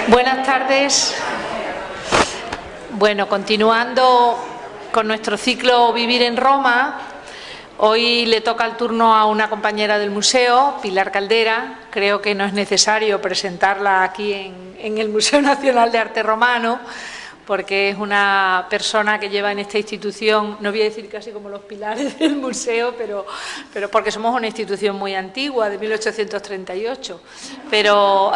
Buenas tardes. Bueno, continuando con nuestro ciclo Vivir en Roma, hoy le toca el turno a una compañera del museo, Pilar Caldera. Creo que no es necesario presentarla aquí en el Museo Nacional de Arte Romano, porque es una persona que lleva en esta institución, no voy a decir casi como los pilares del museo, pero porque somos una institución muy antigua, de 1838, pero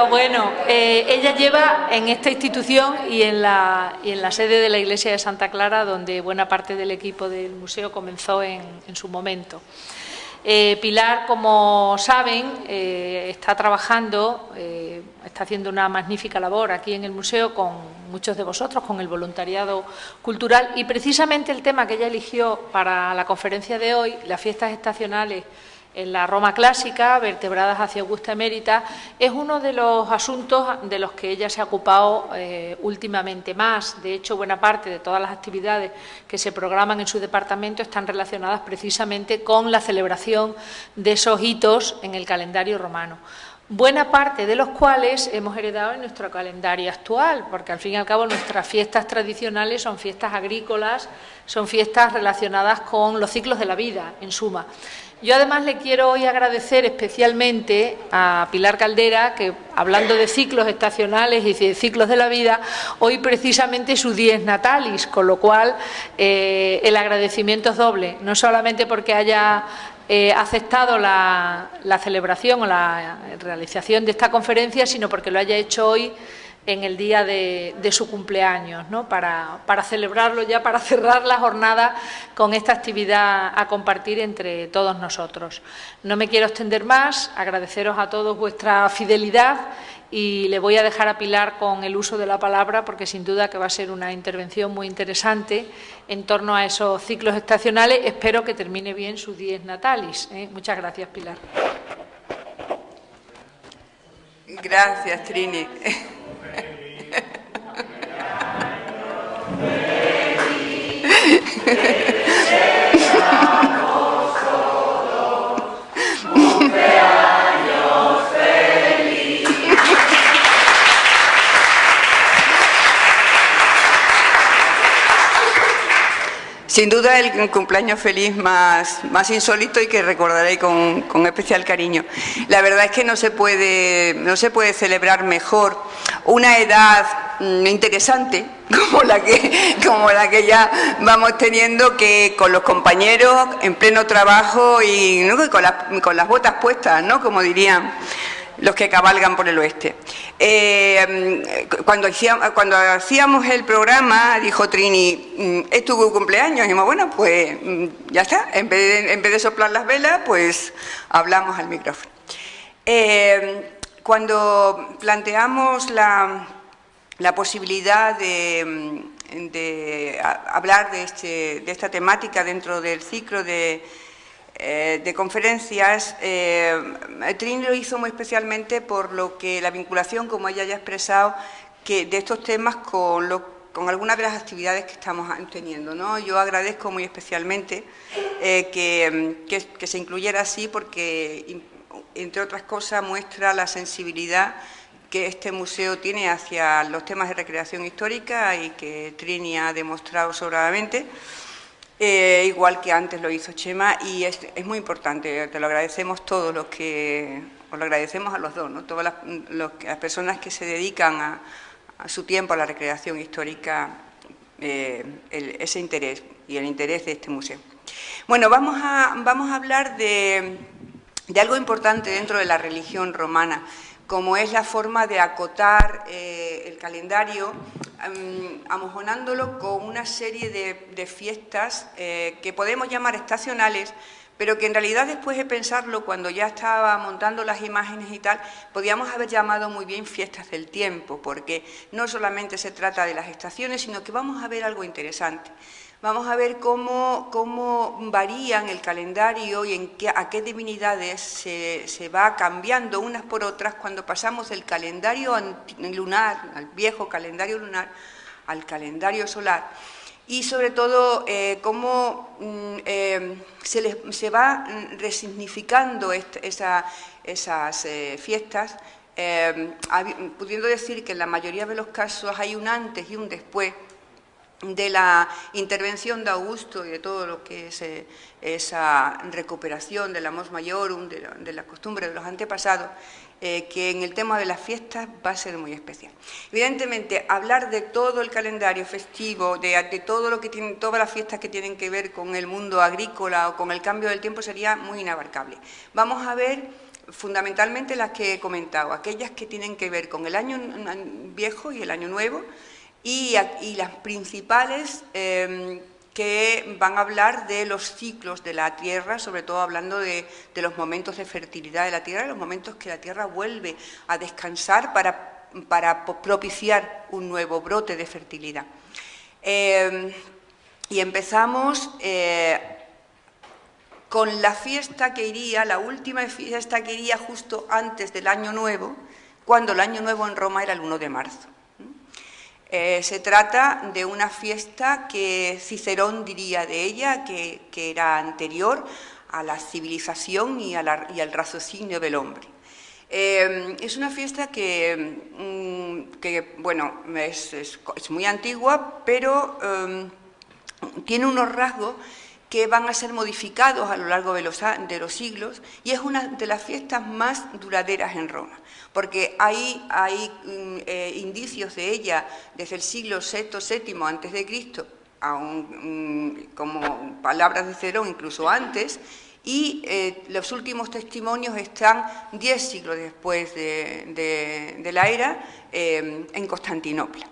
bueno, ella lleva en esta institución y en la sede de la Iglesia de Santa Clara, donde buena parte del equipo del museo comenzó en su momento. Pilar, como saben, está trabajando, está haciendo una magnífica labor aquí en el museo con muchos de vosotros, con el voluntariado cultural, y precisamente el tema que ella eligió para la conferencia de hoy, las fiestas estacionales en la Roma clásica, vertebradas hacia Augusta Emérita, es uno de los asuntos de los que ella se ha ocupado últimamente más. De hecho, buena parte de todas las actividades que se programan en su departamento están relacionadas precisamente con la celebración de esos hitos en el calendario romano. Buena parte de los cuales hemos heredado en nuestro calendario actual, porque al fin y al cabo nuestras fiestas tradicionales son fiestas agrícolas, son fiestas relacionadas con los ciclos de la vida, en suma. Yo además le quiero hoy agradecer especialmente a Pilar Caldera, que hablando de ciclos estacionales y de ciclos de la vida, hoy precisamente es su dies natalis, con lo cual el agradecimiento es doble, no solamente porque haya aceptado la celebración o la realización de esta conferencia, sino porque lo haya hecho hoy en el día de su cumpleaños, ¿no? Para celebrarlo ya, para cerrar la jornada con esta actividad a compartir entre todos nosotros. No me quiero extender más, agradeceros a todos vuestra fidelidad y le voy a dejar a Pilar con el uso de la palabra, porque sin duda que va a ser una intervención muy interesante en torno a esos ciclos estacionales. Espero que termine bien su dies natalis. Muchas gracias, Pilar. Gracias, Trini. Sin duda el cumpleaños feliz más insólito y que recordaré con especial cariño. La verdad es que no se puede celebrar mejor una edad interesante como la que ya vamos teniendo, que con los compañeros en pleno trabajo y, ¿no?, con las botas puestas, ¿no?, como dirían los que cabalgan por el oeste. Cuando hacíamos el programa, dijo Trini, ¿es tu cumpleaños? Y dijimos, bueno, pues ya está, en vez de soplar las velas, pues hablamos al micrófono. Cuando planteamos la posibilidad de hablar de esta temática dentro del ciclo de conferencias, Trini lo hizo muy especialmente por lo que la vinculación, como ella ya ha expresado, que de estos temas con algunas de las actividades que estamos teniendo, ¿no? Yo agradezco muy especialmente que se incluyera así, porque, entre otras cosas, muestra la sensibilidad que este museo tiene hacia los temas de recreación histórica y que Trini ha demostrado sobradamente. Igual que antes lo hizo Chema, y es muy importante, te lo agradecemos todos os lo agradecemos a los dos, ¿no? Todas las personas que se dedican a su tiempo a la recreación histórica, ese interés y el interés de este museo. Bueno, vamos a hablar de algo importante dentro de la religión romana, como es la forma de acotar el calendario, amojonándolo con una serie de fiestas que podemos llamar estacionales, pero que en realidad, después de pensarlo, cuando ya estaba montando las imágenes y tal, podíamos haber llamado muy bien fiestas del tiempo, porque no solamente se trata de las estaciones, sino que vamos a ver algo interesante. Vamos a ver cómo varían el calendario y a qué divinidades se va cambiando unas por otras cuando pasamos del calendario lunar, al viejo calendario lunar, al calendario solar. Y sobre todo cómo se va resignificando esas fiestas pudiendo decir que en la mayoría de los casos hay un antes y un después de la intervención de Augusto y de todo lo que es esa recuperación del Amos Maiorum, de la costumbre de los antepasados, que en el tema de las fiestas va a ser muy especial. Evidentemente, hablar de todo el calendario festivo, de todo lo que tienen, todas las fiestas que tienen que ver con el mundo agrícola o con el cambio del tiempo sería muy inabarcable. Vamos a ver fundamentalmente las que he comentado, aquellas que tienen que ver con el año viejo y el año nuevo, y las principales que van a hablar de los ciclos de la tierra, sobre todo hablando de los momentos de fertilidad de la tierra, los momentos que la tierra vuelve a descansar para propiciar un nuevo brote de fertilidad. Y empezamos con la fiesta que iría, la última fiesta que iría justo antes del Año Nuevo, cuando el Año Nuevo en Roma era el 1 de marzo. Se trata de una fiesta que Cicerón diría de ella que era anterior a la civilización y al raciocinio del hombre. Es una fiesta que bueno, es muy antigua, pero tiene unos rasgos que van a ser modificados a lo largo de los siglos, y es una de las fiestas más duraderas en Roma, porque hay indicios de ella desde el siglo VI, VII a.C., como palabras de Cicerón incluso antes, y los últimos testimonios están 10 siglos después de la era en Constantinopla.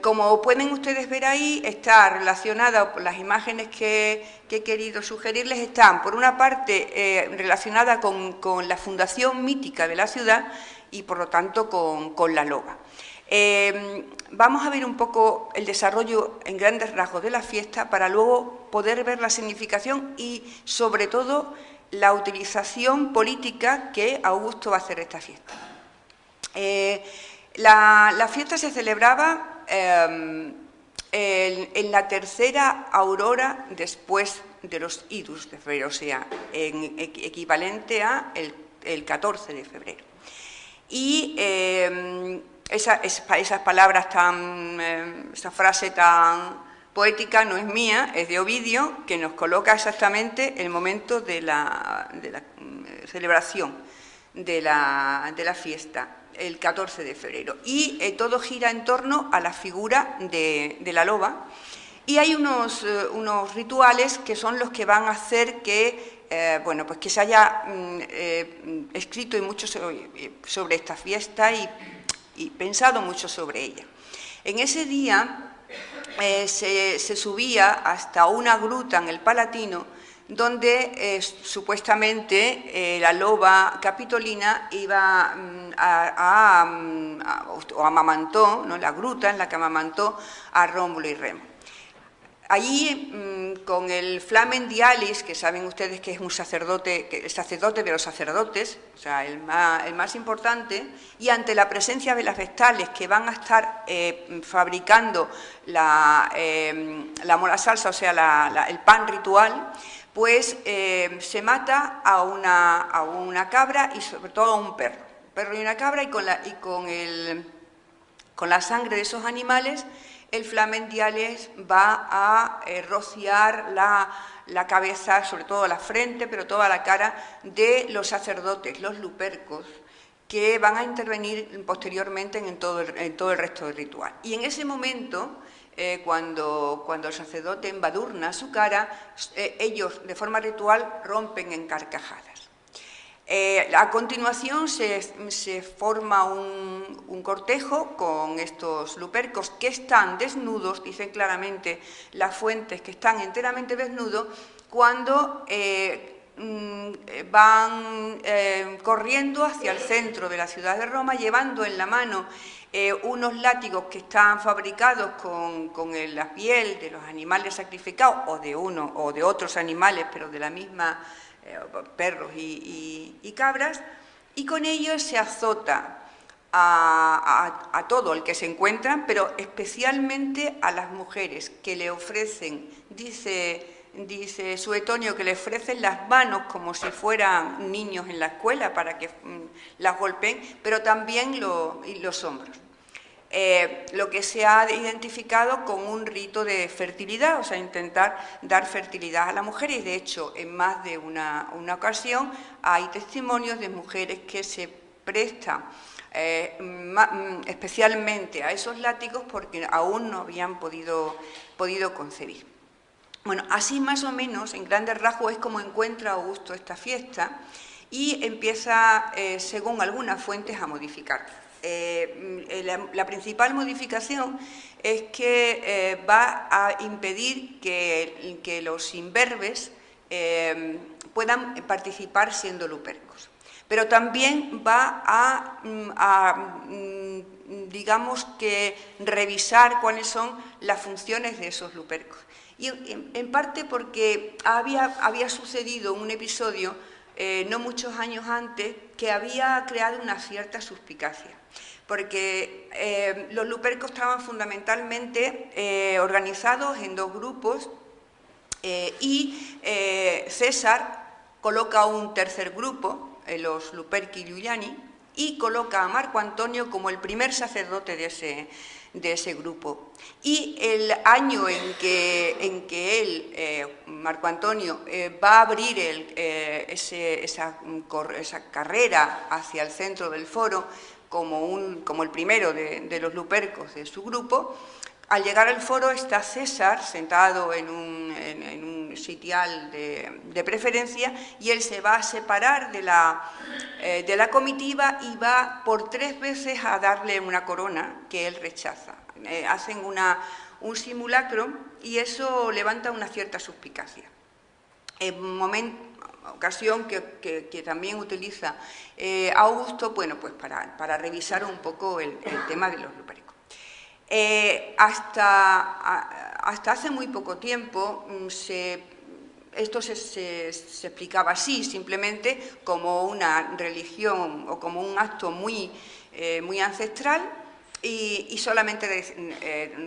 Como pueden ustedes ver ahí, está relacionada, las imágenes que he querido sugerirles están, por una parte, relacionada con la fundación mítica de la ciudad y, por lo tanto, con la loba. Vamos a ver un poco el desarrollo en grandes rasgos de la fiesta para luego poder ver la significación y, sobre todo, la utilización política que Augusto va a hacer de esta fiesta. La fiesta se celebraba en la tercera aurora después de los idus de febrero, o sea, equivalente a el 14 de febrero. Y esas palabras esa frase tan poética no es mía, es de Ovidio, que nos coloca exactamente el momento de la celebración de la fiesta, el 14 de febrero. Y todo gira en torno a la figura de la loba, y hay unos rituales que son los que van a hacer que, bueno, pues que se haya escrito mucho sobre esta fiesta y pensado mucho sobre ella. En ese día se subía hasta una gruta en el Palatino, donde supuestamente la loba capitolina iba o amamantó, ¿no?, la gruta en la que amamantó a Rómulo y Remo. Allí, con el Flamen Dialis, que saben ustedes que es un sacerdote, el sacerdote de los sacerdotes, o sea, el más importante, y ante la presencia de las vestales que van a estar fabricando la mola salsa, o sea, el pan ritual, pues se mata a una cabra y sobre todo a un perro y una cabra, y con la sangre de esos animales el Flamen Dialis va a rociar la cabeza, sobre todo la frente, pero toda la cara de los sacerdotes, los lupercos, que van a intervenir posteriormente en todo el resto del ritual. Y en ese momento, cuando el sacerdote embadurna su cara, ellos de forma ritual rompen en carcajadas. A continuación se forma un cortejo con estos lupercos que están desnudos, dicen claramente las fuentes que están enteramente desnudos, cuando van corriendo hacia el centro de la ciudad de Roma, llevando en la mano unos látigos que están fabricados con la piel de los animales sacrificados, o de otros animales, pero de la misma, perros y cabras, y con ellos se azota a todo el que se encuentran, pero especialmente a las mujeres, que le ofrecen, dice dice Suetonio que le ofrecen las manos como si fueran niños en la escuela para que las golpeen, pero también los hombros. Lo que se ha identificado con un rito de fertilidad, o sea, intentar dar fertilidad a la mujer, y de hecho en más de una ocasión hay testimonios de mujeres que se prestan especialmente a esos látigos porque aún no habían podido concebir. Bueno, así más o menos, en grandes rasgos, es como encuentra Augusto esta fiesta y empieza, según algunas fuentes, a modificar. La principal modificación es que va a impedir que los imberbes puedan participar siendo lupercos. Pero también va a digamos que, revisar cuáles son las funciones de esos lupercos. Y en parte porque había sucedido un episodio no muchos años antes que había creado una cierta suspicacia, porque los lupercos estaban fundamentalmente organizados en dos grupos y César coloca un tercer grupo, los Luperci Iuliani, y coloca a Marco Antonio como el primer sacerdote de ese grupo. Y el año en que él, Marco Antonio, va a abrir esa carrera hacia el centro del foro como el primero de los lupercos de su grupo, al llegar al foro está César sentado en un sitial de preferencia y él se va a separar de la comitiva y va por 3 veces a darle una corona que él rechaza. Hacen un simulacro y eso levanta una cierta suspicacia. Ocasión que también utiliza Augusto, bueno, pues para revisar un poco el tema de los lupercos. Hasta hace muy poco tiempo esto se explicaba así, simplemente como una religión o como un acto muy ancestral y solamente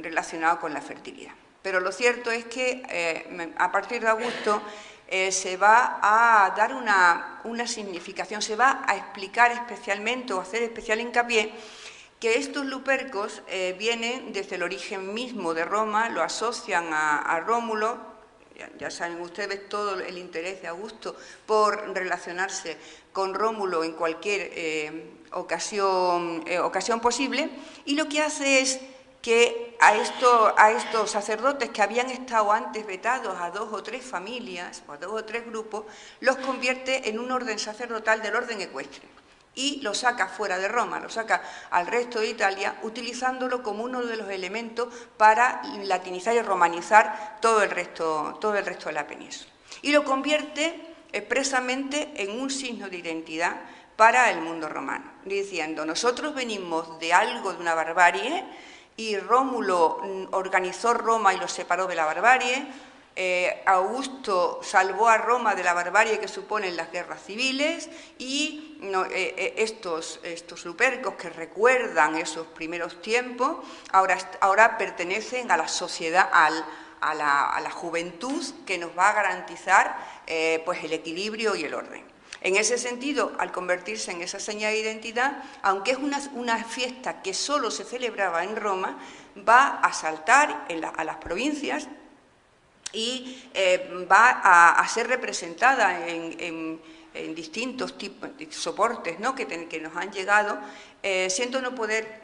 relacionado con la fertilidad. Pero lo cierto es que a partir de Augusto se va a dar una significación, se va a explicar especialmente o hacer especial hincapié que estos lupercos vienen desde el origen mismo de Roma, lo asocian a Rómulo. Ya saben ustedes todo el interés de Augusto por relacionarse con Rómulo en cualquier ocasión posible, y lo que hace es que a estos sacerdotes que habían estado antes vetados a 2 o 3 familias o a 2 o 3 grupos, los convierte en un orden sacerdotal del orden ecuestre y lo saca fuera de Roma, lo saca al resto de Italia, utilizándolo como uno de los elementos para latinizar y romanizar todo el resto de la península. Y lo convierte expresamente en un signo de identidad para el mundo romano, diciendo: nosotros venimos de algo, de una barbarie, y Rómulo organizó Roma y lo separó de la barbarie. Augusto salvó a Roma de la barbarie que suponen las guerras civiles, y estos lupercos que recuerdan esos primeros tiempos ahora pertenecen a la sociedad, a la juventud que nos va a garantizar pues el equilibrio y el orden. En ese sentido, al convertirse en esa señal de identidad, aunque es una fiesta que solo se celebraba en Roma, va a saltar a las provincias y va a ser representada en distintos tipos de soportes, ¿no?, que nos han llegado. Siento no poder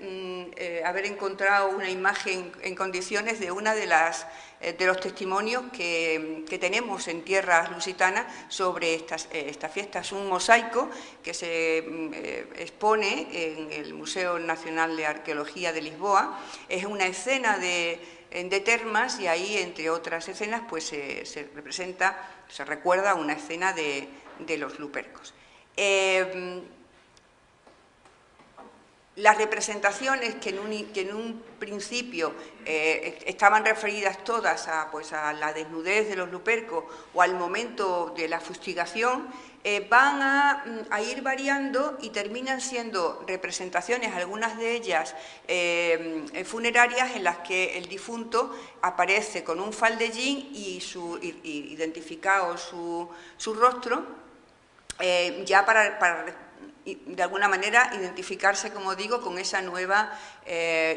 haber encontrado una imagen en condiciones de una de los testimonios que tenemos en tierras lusitanas sobre esta fiesta. Es un mosaico que se expone en el Museo Nacional de Arqueología de Lisboa. Es una escena de termas, y ahí, entre otras escenas, pues se recuerda una escena de los lupercos. Las representaciones que en un principio estaban referidas todas a la desnudez de los lupercos o al momento de la fustigación, van a ir variando y terminan siendo representaciones, algunas de ellas funerarias, en las que el difunto aparece con un faldellín y identificado su rostro, ya para de alguna manera identificarse, como digo, con esa nueva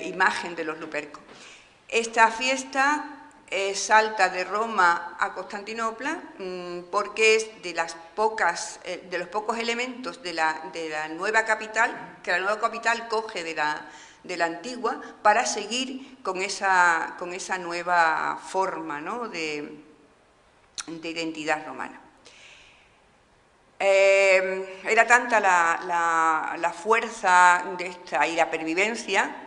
imagen de los lupercos. Esta fiesta salta de Roma a Constantinopla porque es de los pocos elementos de la nueva capital, que la nueva capital coge de la antigua para seguir con esa nueva forma, ¿no?, de identidad romana. Era tanta la fuerza de esta y la pervivencia,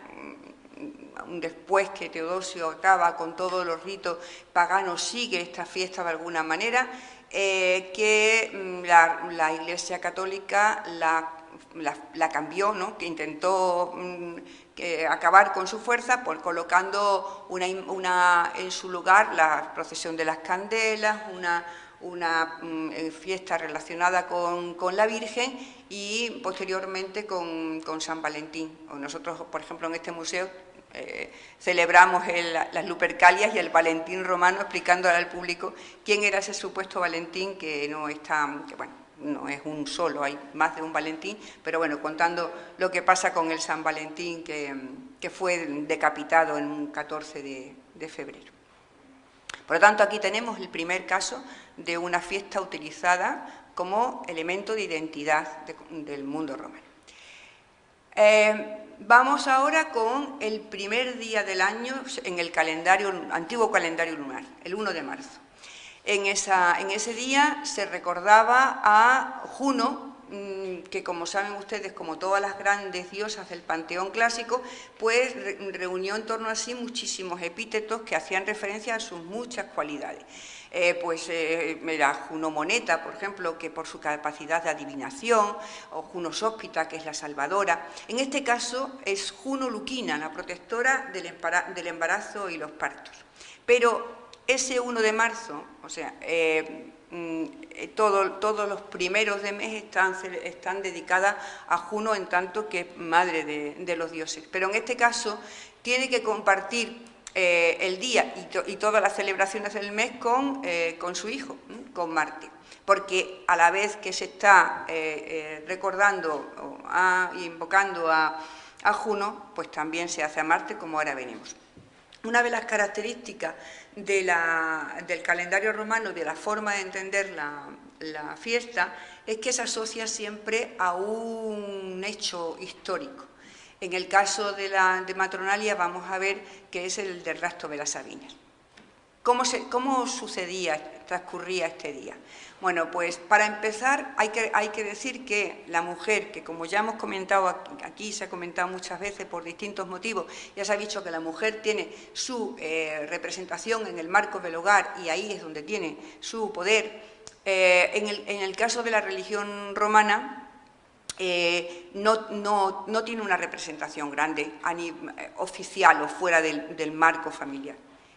después que Teodosio acaba con todos los ritos paganos, sigue esta fiesta de alguna manera, que la Iglesia Católica la cambió, ¿no?, que intentó acabar con su fuerza colocando en su lugar la procesión de las candelas, una fiesta relacionada con la Virgen y posteriormente con San Valentín. Nosotros, por ejemplo, en este museo celebramos las Lupercalias y el Valentín romano, explicándole al público quién era ese supuesto Valentín, que no es un solo, hay más de un Valentín, pero bueno, contando lo que pasa con el San Valentín, que fue decapitado en un 14 de febrero. Por lo tanto, aquí tenemos el primer caso de una fiesta utilizada como elemento de identidad del mundo romano. Vamos ahora con el primer día del año en el antiguo calendario lunar, el 1 de marzo. En ese día se recordaba a Juno, que, como saben ustedes, como todas las grandes diosas del panteón clásico, pues reunió en torno a sí muchísimos epítetos que hacían referencia a sus muchas cualidades. Era Juno Moneta, por ejemplo, que por su capacidad de adivinación, o Juno Sóspita, que es la salvadora. En este caso es Juno Luquina, la protectora del embarazo y los partos. Pero ese 1 de marzo, o sea, todos los primeros de mes están dedicadas a Juno, en tanto que es madre de los dioses. Pero en este caso tiene que compartir el día y todas las celebraciones del mes con su hijo, con Marte, porque a la vez que se está recordando e invocando a Juno, pues también se hace a Marte, como ahora veremos. Una de las características del calendario romano, de la forma de entender la fiesta, es que se asocia siempre a un hecho histórico. En el caso de Matronalia vamos a ver que es el del rastro de las Sabinas. ¿Cómo transcurría este día? Bueno, pues para empezar hay que decir que la mujer, que como ya hemos comentado aquí, se ha comentado muchas veces por distintos motivos, ya se ha dicho que la mujer tiene su representación en el marco del hogar y ahí es donde tiene su poder. En el caso de la religión romana, no tiene una representación grande oficial o fuera del marco familiar,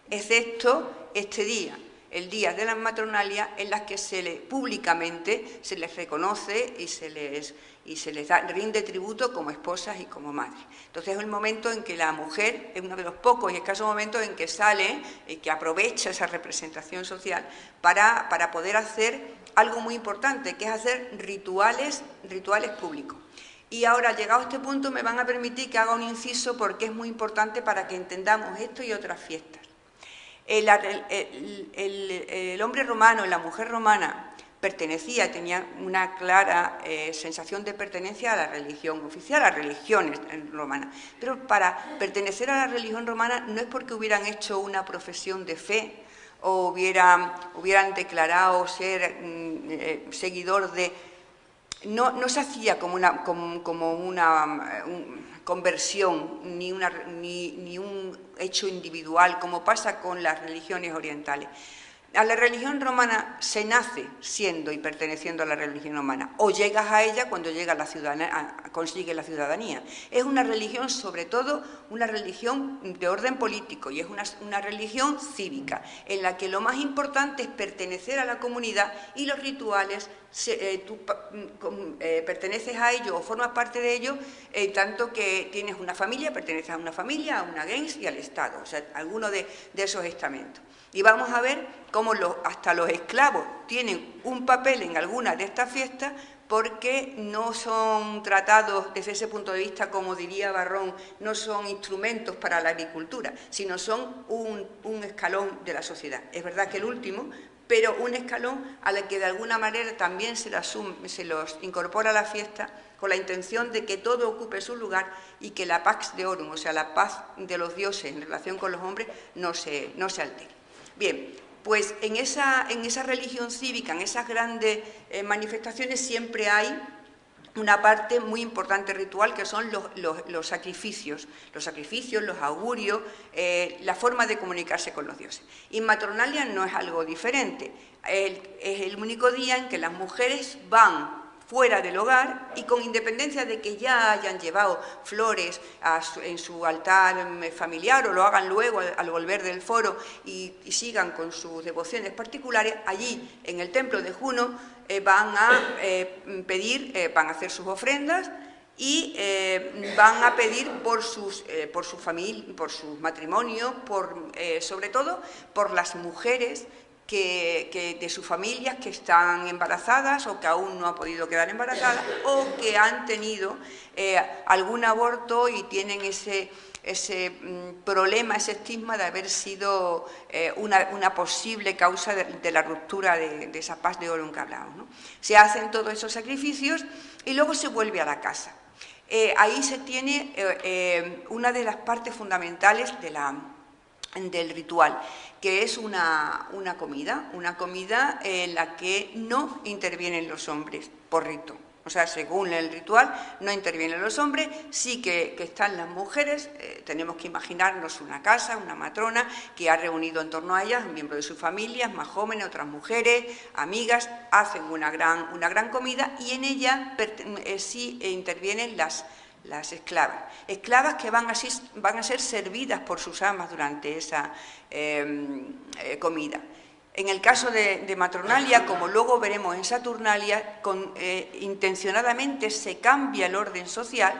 excepto este día, el día de las matronalias, en las que públicamente se les reconoce y se les rinde tributo como esposas y como madres. Entonces es el momento en que la mujer, es uno de los pocos y escasos momentos en que sale y que aprovecha esa representación social para poder hacer algo muy importante, que es hacer rituales públicos. Y ahora, llegado a este punto, me van a permitir que haga un inciso, porque es muy importante para que entendamos esto y otras fiestas. El hombre romano y la mujer romana tenía una clara sensación de pertenencia a la religión oficial, a las religiones romanas. Pero para pertenecer a la religión romana no es porque hubieran hecho una profesión de fe o hubieran declarado ser seguidor de... No se hacía como una conversión ni un hecho individual, como pasa con las religiones orientales. A la religión romana se nace siendo y perteneciendo a la religión romana, o llegas a ella cuando consigue la ciudadanía. Es una religión, sobre todo, una religión de orden político, y es una religión cívica, en la que lo más importante es pertenecer a la comunidad, y los rituales, tú perteneces a ellos o formas parte de ellos, tanto que tienes una familia, perteneces a una gens y al Estado, o sea, alguno de esos estamentos. Y vamos a ver cómo hasta los esclavos tienen un papel en algunas de estas fiestas, porque no son tratados desde ese punto de vista, como diría Barrón, no son instrumentos para la agricultura, sino son un escalón de la sociedad. Es verdad que el último, pero un escalón a la que de alguna manera también se los incorpora a la fiesta, con la intención de que todo ocupe su lugar y que la pax deorum, o sea, la paz de los dioses en relación con los hombres, no se altere. Bien, pues en esa religión cívica, en esas grandes manifestaciones, siempre hay una parte muy importante ritual, que son los sacrificios, los augurios, la forma de comunicarse con los dioses. Y Matronalia no es algo diferente, es el único día en que las mujeres van fuera del hogar y, con independencia de que ya hayan llevado flores en su altar familiar, o lo hagan luego al volver del foro y sigan con sus devociones particulares, allí en el templo de Juno van a hacer sus ofrendas y van a pedir por sus matrimonios, sobre todo por las mujeres de sus familias que están embarazadas o que aún no han podido quedar embarazadas, o que han tenido algún aborto y tienen ese problema, ese estigma de haber sido una posible causa de la ruptura de esa paz de oro en que hablamos, ¿no? Se hacen todos esos sacrificios y luego se vuelve a la casa. Ahí se tiene una de las partes fundamentales del ritual, que es una comida en la que no intervienen los hombres por rito. O sea, según el ritual, no intervienen los hombres, sí que están las mujeres. Tenemos que imaginarnos una casa, una matrona, que ha reunido en torno a ellas miembros de sus familias, más jóvenes, otras mujeres, amigas, hacen una gran comida, y en ella sí intervienen las esclavas que van a ser servidas por sus amas durante esa comida. En el caso de Matronalia, como luego veremos en Saturnalia, intencionadamente se cambia el orden social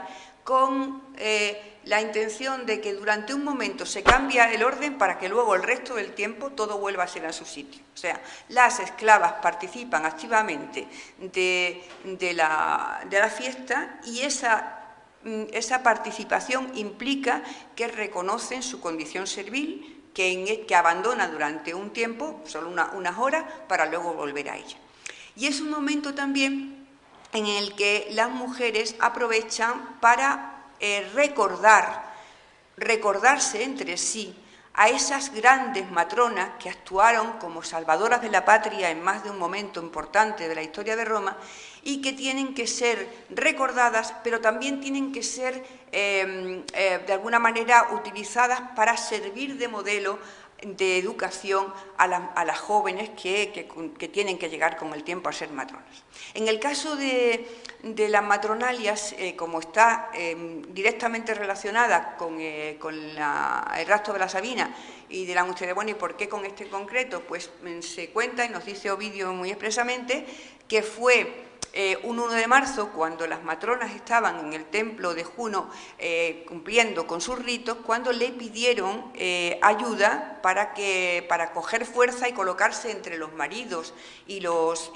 con la intención de que durante un momento se cambia el orden para que luego el resto del tiempo todo vuelva a ser a su sitio. O sea, las esclavas participan activamente de la fiesta, y esa participación implica que reconocen su condición servil, que abandona durante un tiempo, solo unas horas, para luego volver a ella. Y es un momento también en el que las mujeres aprovechan para recordarse entre sí a esas grandes matronas que actuaron como salvadoras de la patria en más de un momento importante de la historia de Roma, y que tienen que ser recordadas, pero también tienen que ser de alguna manera utilizadas para servir de modelo de educación a las jóvenes que tienen que llegar con el tiempo a ser matronas. En el caso de las matronalias, como está directamente relacionada con el rastro de la Sabina y de la angustia de, bueno, ¿y por qué con este en concreto? Pues se cuenta, y nos dice Ovidio muy expresamente, que fue un 1 de marzo, cuando las matronas estaban en el templo de Juno cumpliendo con sus ritos, cuando le pidieron ayuda para coger fuerza y colocarse entre los maridos y los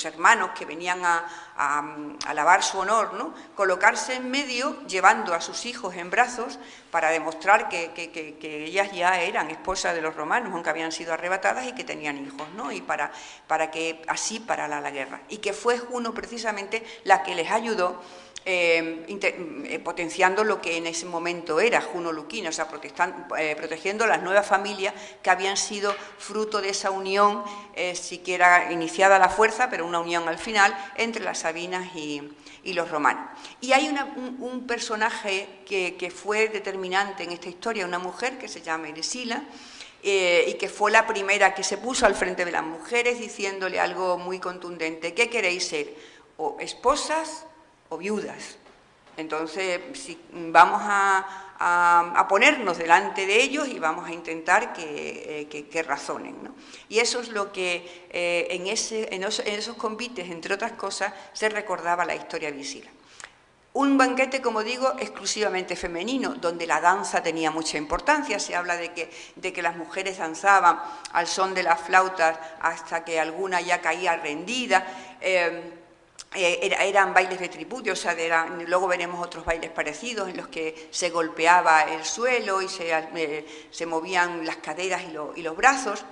hermanos que venían a lavar su honor, ¿no? Colocarse en medio, llevando a sus hijos en brazos, para demostrar que ellas ya eran esposas de los romanos, aunque habían sido arrebatadas, y que tenían hijos, ¿no? Y para que así parara la guerra. Y que fue Juno precisamente la que les ayudó, potenciando lo que en ese momento era Juno Luquina, o sea, protegiendo las nuevas familias que habían sido fruto de esa unión, siquiera iniciada a la fuerza, pero una unión al final, entre las sabinas y los romanos. Y hay un personaje que fue determinante en esta historia, una mujer que se llama Eresila, y que fue la primera que se puso al frente de las mujeres diciéndole algo muy contundente: ¿qué queréis ser? ¿O esposas o viudas? Entonces, si vamos a ponernos delante de ellos y vamos a intentar que razonen, ¿no? Y eso es lo que en esos convites, entre otras cosas, se recordaba la historia de Isila. Un banquete, como digo, exclusivamente femenino, donde la danza tenía mucha importancia. Se habla de que las mujeres danzaban al son de las flautas hasta que alguna ya caía rendida. Eran bailes de tripudio, o sea, luego veremos otros bailes parecidos en los que se golpeaba el suelo y se movían las caderas y los brazos,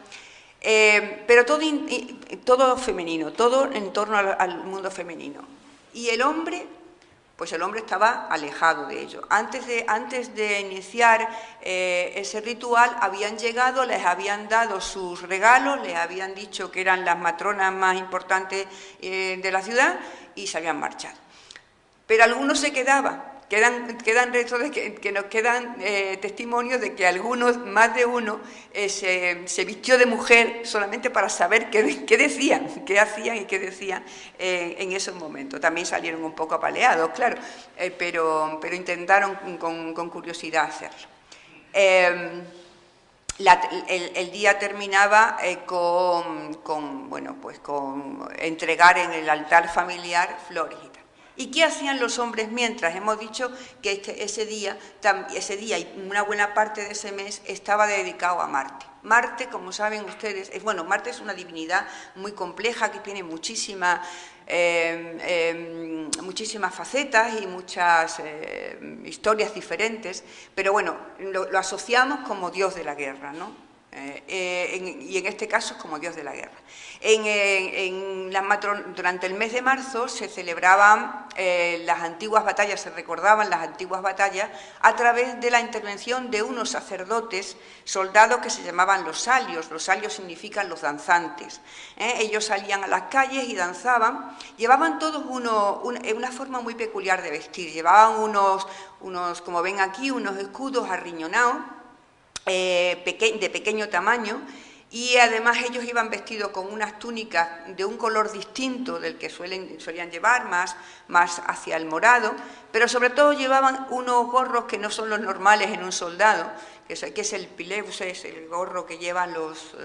pero todo femenino, todo en torno al mundo femenino. Y el hombre, pues el hombre estaba alejado de ello. Antes de iniciar ese ritual, habían llegado, les habían dado sus regalos, les habían dicho que eran las matronas más importantes de la ciudad y se habían marchado. Pero algunos se quedaban. Quedan restos que nos quedan testimonios de que algunos, más de uno, se vistió de mujer solamente para saber qué decían, qué hacían y qué decían en esos momentos. También salieron un poco apaleados, claro, pero intentaron con curiosidad hacerlo. El día terminaba con entregar en el altar familiar flores y tal. ¿Y qué hacían los hombres mientras? Hemos dicho que ese día y una buena parte de ese mes estaba dedicado a Marte. Marte, como saben ustedes, Marte es una divinidad muy compleja que tiene muchísimas facetas y muchas historias diferentes, pero bueno, lo asociamos como dios de la guerra, ¿no? Y en este caso como dios de la guerra. Durante el mes de marzo se celebraban las antiguas batallas, se recordaban las antiguas batallas a través de la intervención de unos sacerdotes, soldados que se llamaban los salios. Los salios significan los danzantes. Ellos salían a las calles y danzaban. Llevaban todos una forma muy peculiar de vestir. Llevaban unos, como ven aquí, unos escudos arriñonados, de pequeño tamaño, y además ellos iban vestidos con unas túnicas de un color distinto del que solían llevar, más hacia el morado, pero sobre todo llevaban unos gorros que no son los normales en un soldado, que es el pileus, es el gorro que llevan los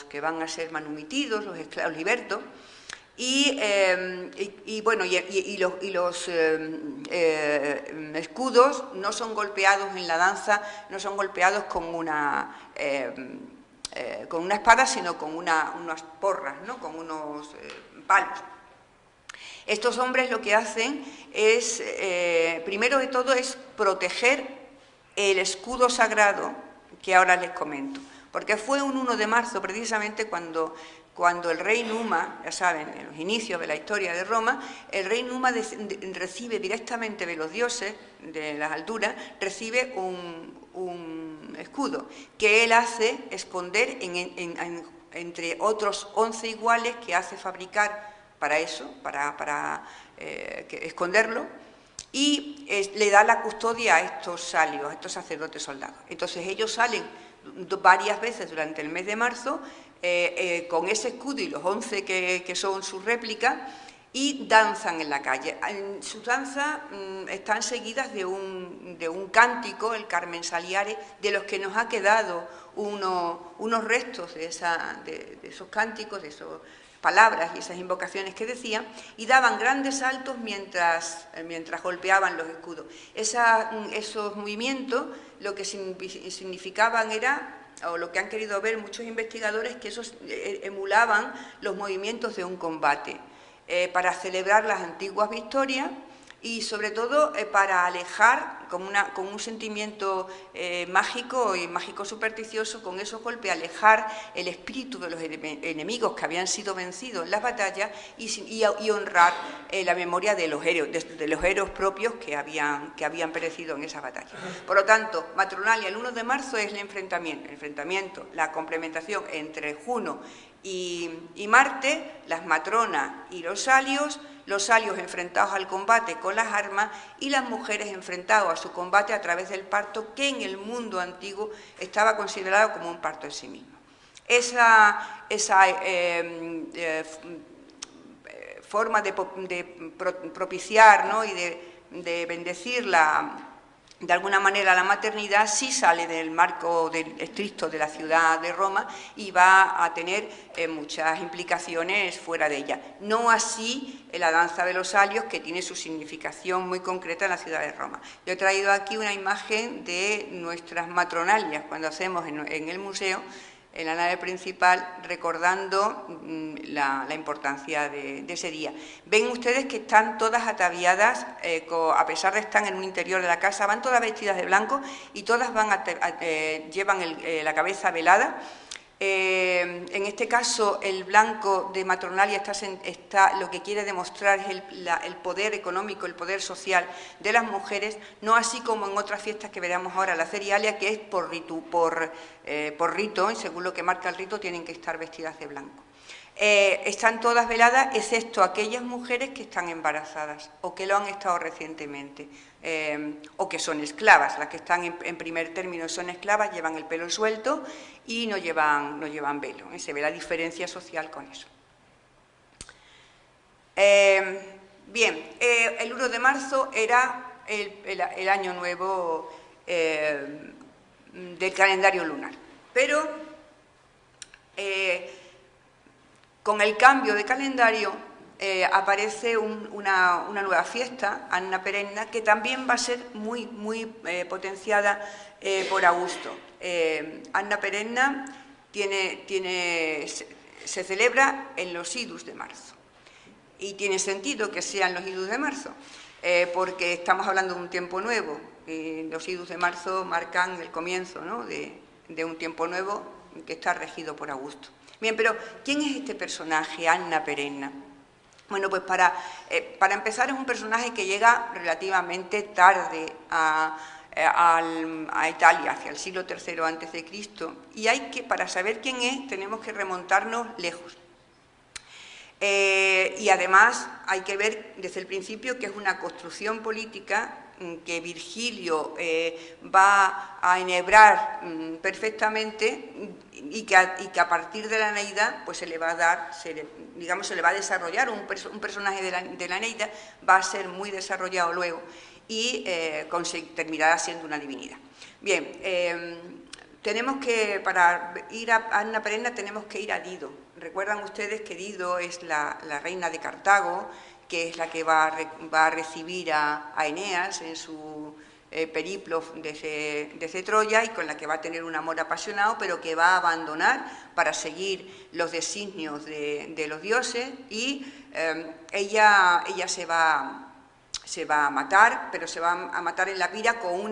que van a ser manumitidos, los esclavos libertos. Y los escudos no son golpeados en la danza, no son golpeados con una espada, sino con unas porras, ¿no? Con unos palos. Estos hombres lo que hacen es, primero de todo, es proteger el escudo sagrado que ahora les comento, porque fue un 1 de marzo precisamente cuando el rey Numa, ya saben, en los inicios de la historia de Roma, el rey Numa recibe directamente de los dioses de las alturas, recibe un escudo que él hace esconder entre otros 11 iguales que hace fabricar para eso, para esconderlo, y le da la custodia a estos salios, a estos sacerdotes soldados. Entonces ellos salen varias veces durante el mes de marzo con ese escudo y los 11 que son su réplica, y danzan en la calle. Sus danzas están seguidas de un cántico, el Carmen Saliare, de los que nos ha quedado unos restos de esos cánticos, de esas palabras y esas invocaciones que decían, y daban grandes saltos mientras golpeaban los escudos. Esos movimientos lo que significaban era, o lo que han querido ver muchos investigadores, que esos emulaban los movimientos de un combate, para celebrar las antiguas victorias y sobre todo para alejar, con un sentimiento mágico y mágico supersticioso, con esos golpes, alejar el espíritu de los enemigos que habían sido vencidos en las batallas y honrar la memoria de los héroes propios que habían perecido en esa batalla. Por lo tanto, Matronalia el 1 de marzo es el enfrentamiento, la complementación entre Juno y Marte, las matronas y los salios, los salios enfrentados al combate con las armas y las mujeres enfrentadas a su combate a través del parto, que en el mundo antiguo estaba considerado como un parto en sí mismo. Esa forma de propiciar, ¿no?, y de bendecir de alguna manera la maternidad sí sale del marco estricto de la ciudad de Roma y va a tener muchas implicaciones fuera de ella. No así la danza de los salios, que tiene su significación muy concreta en la ciudad de Roma. Yo he traído aquí una imagen de nuestras matronalias cuando hacemos en el museo, en la nave principal, recordando la importancia de ese día. Ven ustedes que están todas ataviadas, a pesar de estar en un interior de la casa, van todas vestidas de blanco y todas llevan la cabeza velada. En este caso, el blanco de matronalia lo que quiere demostrar es el poder económico, el poder social de las mujeres, no así como en otras fiestas que veremos ahora, la cerialia, que es por rito, y según lo que marca el rito, tienen que estar vestidas de blanco. Están todas veladas, excepto aquellas mujeres que están embarazadas o que lo han estado recientemente, o que son esclavas. Las que están en primer término son esclavas, llevan el pelo suelto y no llevan velo. Se ve la diferencia social con eso. Bien, el 1 de marzo era el año nuevo del calendario lunar, pero con el cambio de calendario aparece una nueva fiesta, Anna Perenna, que también va a ser muy potenciada por Augusto. Anna Perenna se celebra en los idus de marzo, y tiene sentido que sean los idus de marzo, porque estamos hablando de un tiempo nuevo. Los idus de marzo marcan el comienzo, ¿no?, de un tiempo nuevo que está regido por Augusto. Bien, pero ¿quién es este personaje, Anna Perenna? Bueno, pues para empezar, es un personaje que llega relativamente tarde a Italia, hacia el siglo III a.C., y para saber quién es, tenemos que remontarnos lejos. Y además hay que ver desde el principio que es una construcción política que Virgilio va a enhebrar perfectamente, y que a partir de la Eneida pues se le va a dar, se le va a desarrollar un personaje de la Eneida, va a ser muy desarrollado luego y terminará siendo una divinidad. Bien, para ir a Anna Perenna tenemos que ir a Dido. Recuerdan ustedes que Dido es la reina de Cartago, que es la que va a recibir a Eneas en su periplo desde Troya, y con la que va a tener un amor apasionado, pero que va a abandonar para seguir los designios de los dioses, y ella se va a matar, pero se va a matar en la pira con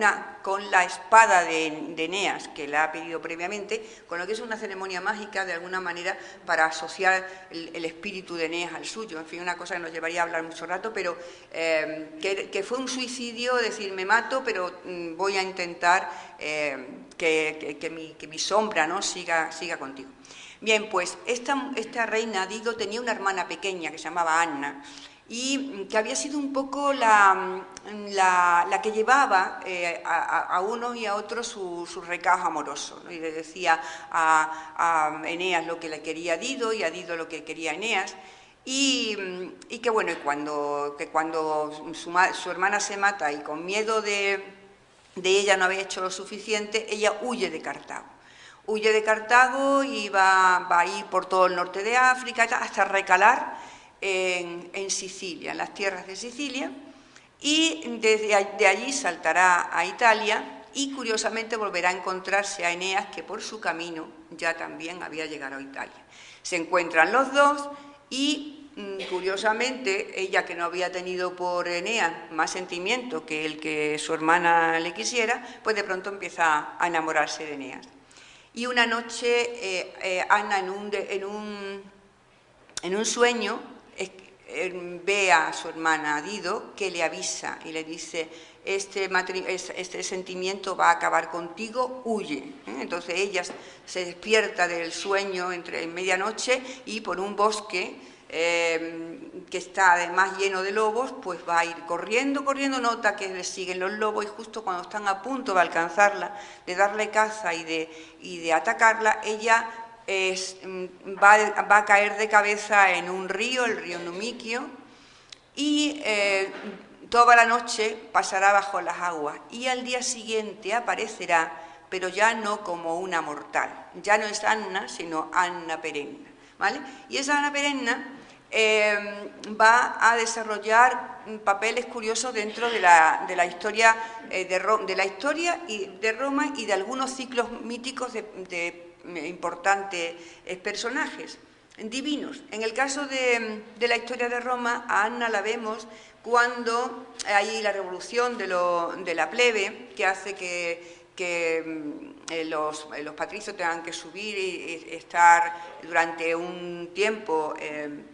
la espada de Eneas, que la ha pedido previamente, con lo que es una ceremonia mágica, de alguna manera, para asociar el espíritu de Eneas al suyo. En fin, una cosa que nos llevaría a hablar mucho rato, pero que fue un suicidio, decir, me mato, pero voy a intentar que mi sombra, ¿no?, siga contigo. Bien, pues esta reina Dido tenía una hermana pequeña que se llamaba Anna, y que había sido un poco la que llevaba a unos y a otros su recajo amoroso, ¿no? Y le decía a Eneas lo que le quería Dido, y a Dido lo que quería Eneas, y que bueno, cuando su hermana se mata, y con miedo de ella no haber hecho lo suficiente, ella huye de Cartago. Huye de Cartago y va a ir por todo el norte de África hasta recalar en Sicilia, en las tierras de Sicilia, y de allí saltará a Italia, y curiosamente volverá a encontrarse a Eneas, que por su camino ya también había llegado a Italia. Se encuentran los dos y, curiosamente, ella, que no había tenido por Eneas más sentimiento que el que su hermana le quisiera, pues de pronto empieza a enamorarse de Eneas. Y una noche Anna en un sueño ve a su hermana Dido, que le avisa y le dice: este sentimiento va a acabar contigo, huye. Entonces ella se despierta del sueño en medianoche, y por un bosque que está además lleno de lobos, pues va a ir corriendo, nota que le siguen los lobos y justo cuando están a punto de alcanzarla, de darle caza y de atacarla, ella va a caer de cabeza en un río, el río Numiquio, y toda la noche pasará bajo las aguas y al día siguiente aparecerá, pero ya no como una mortal, ya no es Anna, sino Anna Perenna, ¿vale? Y esa Anna Perenna va a desarrollar papeles curiosos dentro de la historia de la historia de Roma y de algunos ciclos míticos de importantes personajes divinos. En el caso de la historia de Roma, a Anna la vemos cuando hay la revolución de la plebe, que hace que los patricios tengan que subir y estar durante un tiempo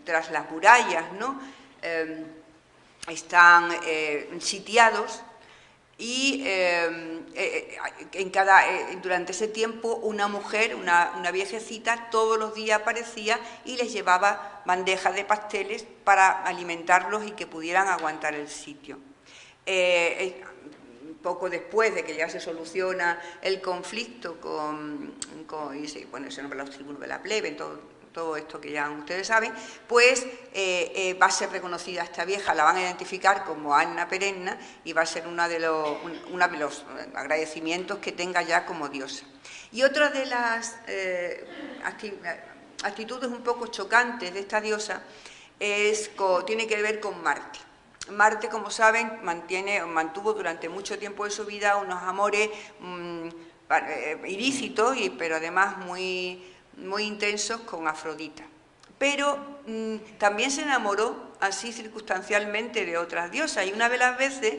tras las murallas, ¿no? Están sitiados. Y durante ese tiempo una mujer, una viejecita, todos los días aparecía y les llevaba bandejas de pasteles para alimentarlos y que pudieran aguantar el sitio. Poco después de que ya se soluciona el conflicto bueno, se nombra los tribunos de la plebe, todo esto que ya ustedes saben, pues va a ser reconocida esta vieja, la van a identificar como Anna Perenna y va a ser uno de los agradecimientos que tenga ya como diosa. Y otra de las actitudes un poco chocantes de esta diosa tiene que ver con Marte. Marte, como saben, mantuvo durante mucho tiempo de su vida unos amores ilícitos, pero además muy intensos con Afrodita. Pero también se enamoró así circunstancialmente de otras diosas y una de las veces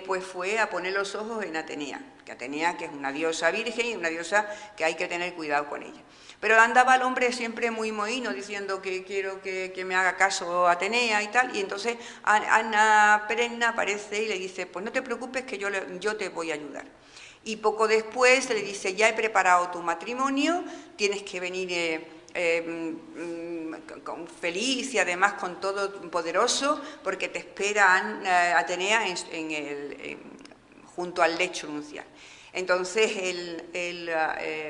pues fue a poner los ojos en Atenea, que es una diosa virgen y una diosa que hay que tener cuidado con ella. Pero andaba el hombre siempre muy mohino diciendo que quiero que me haga caso Atenea y tal, y entonces Anna Perenna aparece y le dice, pues no te preocupes que yo te voy a ayudar. Y poco después le dice, ya he preparado tu matrimonio, tienes que venir feliz y además con todo poderoso, porque te espera Atenea junto al lecho nupcial. Entonces,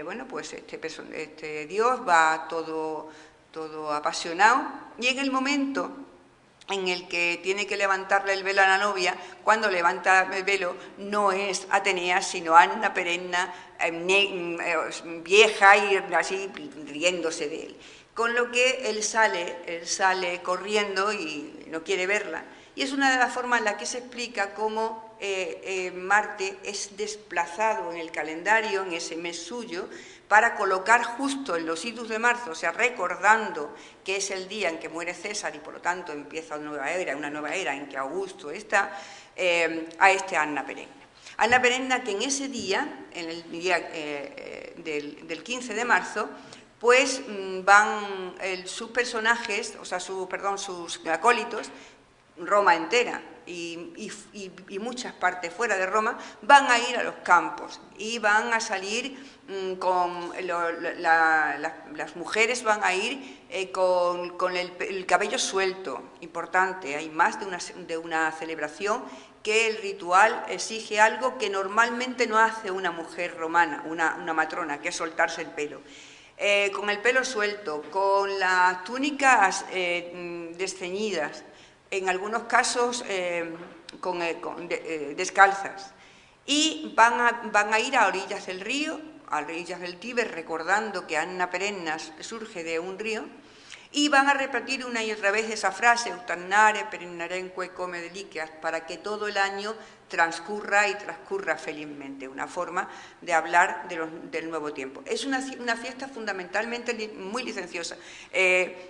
bueno, pues este dios va todo apasionado y en el momento en el que tiene que levantarle el velo a la novia, cuando levanta el velo no es Atenea, sino Anna Perenna, vieja y así riéndose de él. Con lo que él sale corriendo y no quiere verla. Y es una de las formas en las que se explica cómo Marte es desplazado en el calendario, en ese mes suyo, para colocar justo en los idus de marzo, o sea, recordando que es el día en que muere César y por lo tanto empieza una nueva era en que Augusto está, a este Anna Perenna. Anna Perenna que en ese día, en el día del 15 de marzo, pues van sus personajes, o sea, sus acólitos, Roma entera y muchas partes fuera de Roma, van a ir a los campos y van a salir las mujeres van a ir con el cabello suelto, importante, hay más de una celebración que el ritual exige algo que normalmente no hace una mujer romana, una matrona, que es soltarse el pelo. Con el pelo suelto, con las túnicas desceñidas, en algunos casos descalzas, y van a ir a orillas del río, a orillas del Tíber, recordando que Anna Perenna surge de un río, y van a repetir una y otra vez esa frase, Eutannare perennarenque come delicias, para que todo el año transcurra felizmente, una forma de hablar del nuevo tiempo. Es una fiesta fundamentalmente muy licenciosa.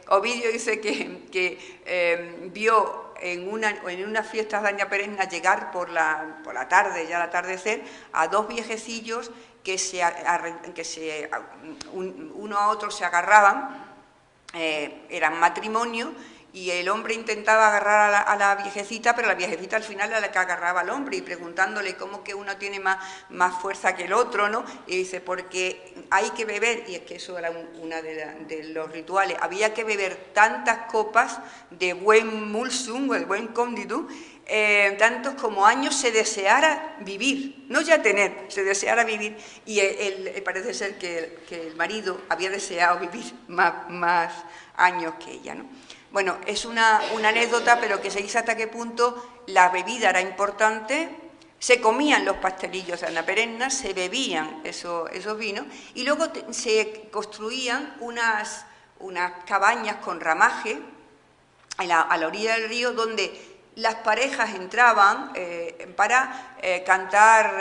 Ovidio dice que vio en unas fiestas de Anna Perenna llegar por la tarde, ya al atardecer, a dos viejecillos que uno a otro se agarraban, eran matrimonio, y el hombre intentaba agarrar a la viejecita, pero la viejecita al final era la que agarraba al hombre, y preguntándole cómo que uno tiene más fuerza que el otro, ¿no? Y dice, porque hay que beber, y es que eso era uno de los rituales, había que beber tantas copas de buen mulsum, o el buen cóndito, tantos como años se deseara vivir, no ya tener, se deseara vivir, y parece ser que el marido había deseado vivir más años que ella, ¿no? Bueno, es una anécdota, pero que se dice hasta qué punto la bebida era importante. Se comían los pastelillos de Ana Perenna, se bebían esos vinos, y luego se construían unas cabañas con ramaje a la orilla del río, donde las parejas entraban para cantar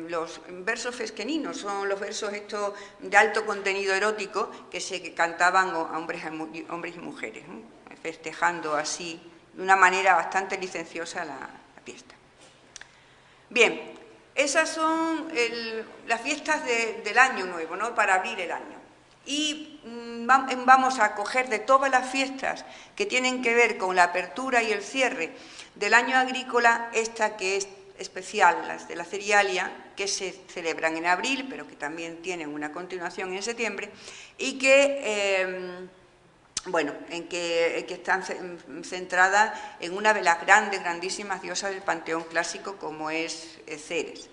los versos fesqueninos, son los versos estos de alto contenido erótico que se cantaban a hombres y mujeres, ¿no? Festejando así de una manera bastante licenciosa la fiesta. Bien, esas son las fiestas del Año Nuevo, ¿no? Para abrir el año. Y vamos a coger de todas las fiestas que tienen que ver con la apertura y el cierre del año agrícola, esta que es especial, las de la Cerialia, que se celebran en abril, pero que también tienen una continuación en septiembre, y que, bueno, en que están centradas en una de las grandísimas diosas del panteón clásico, como es Ceres.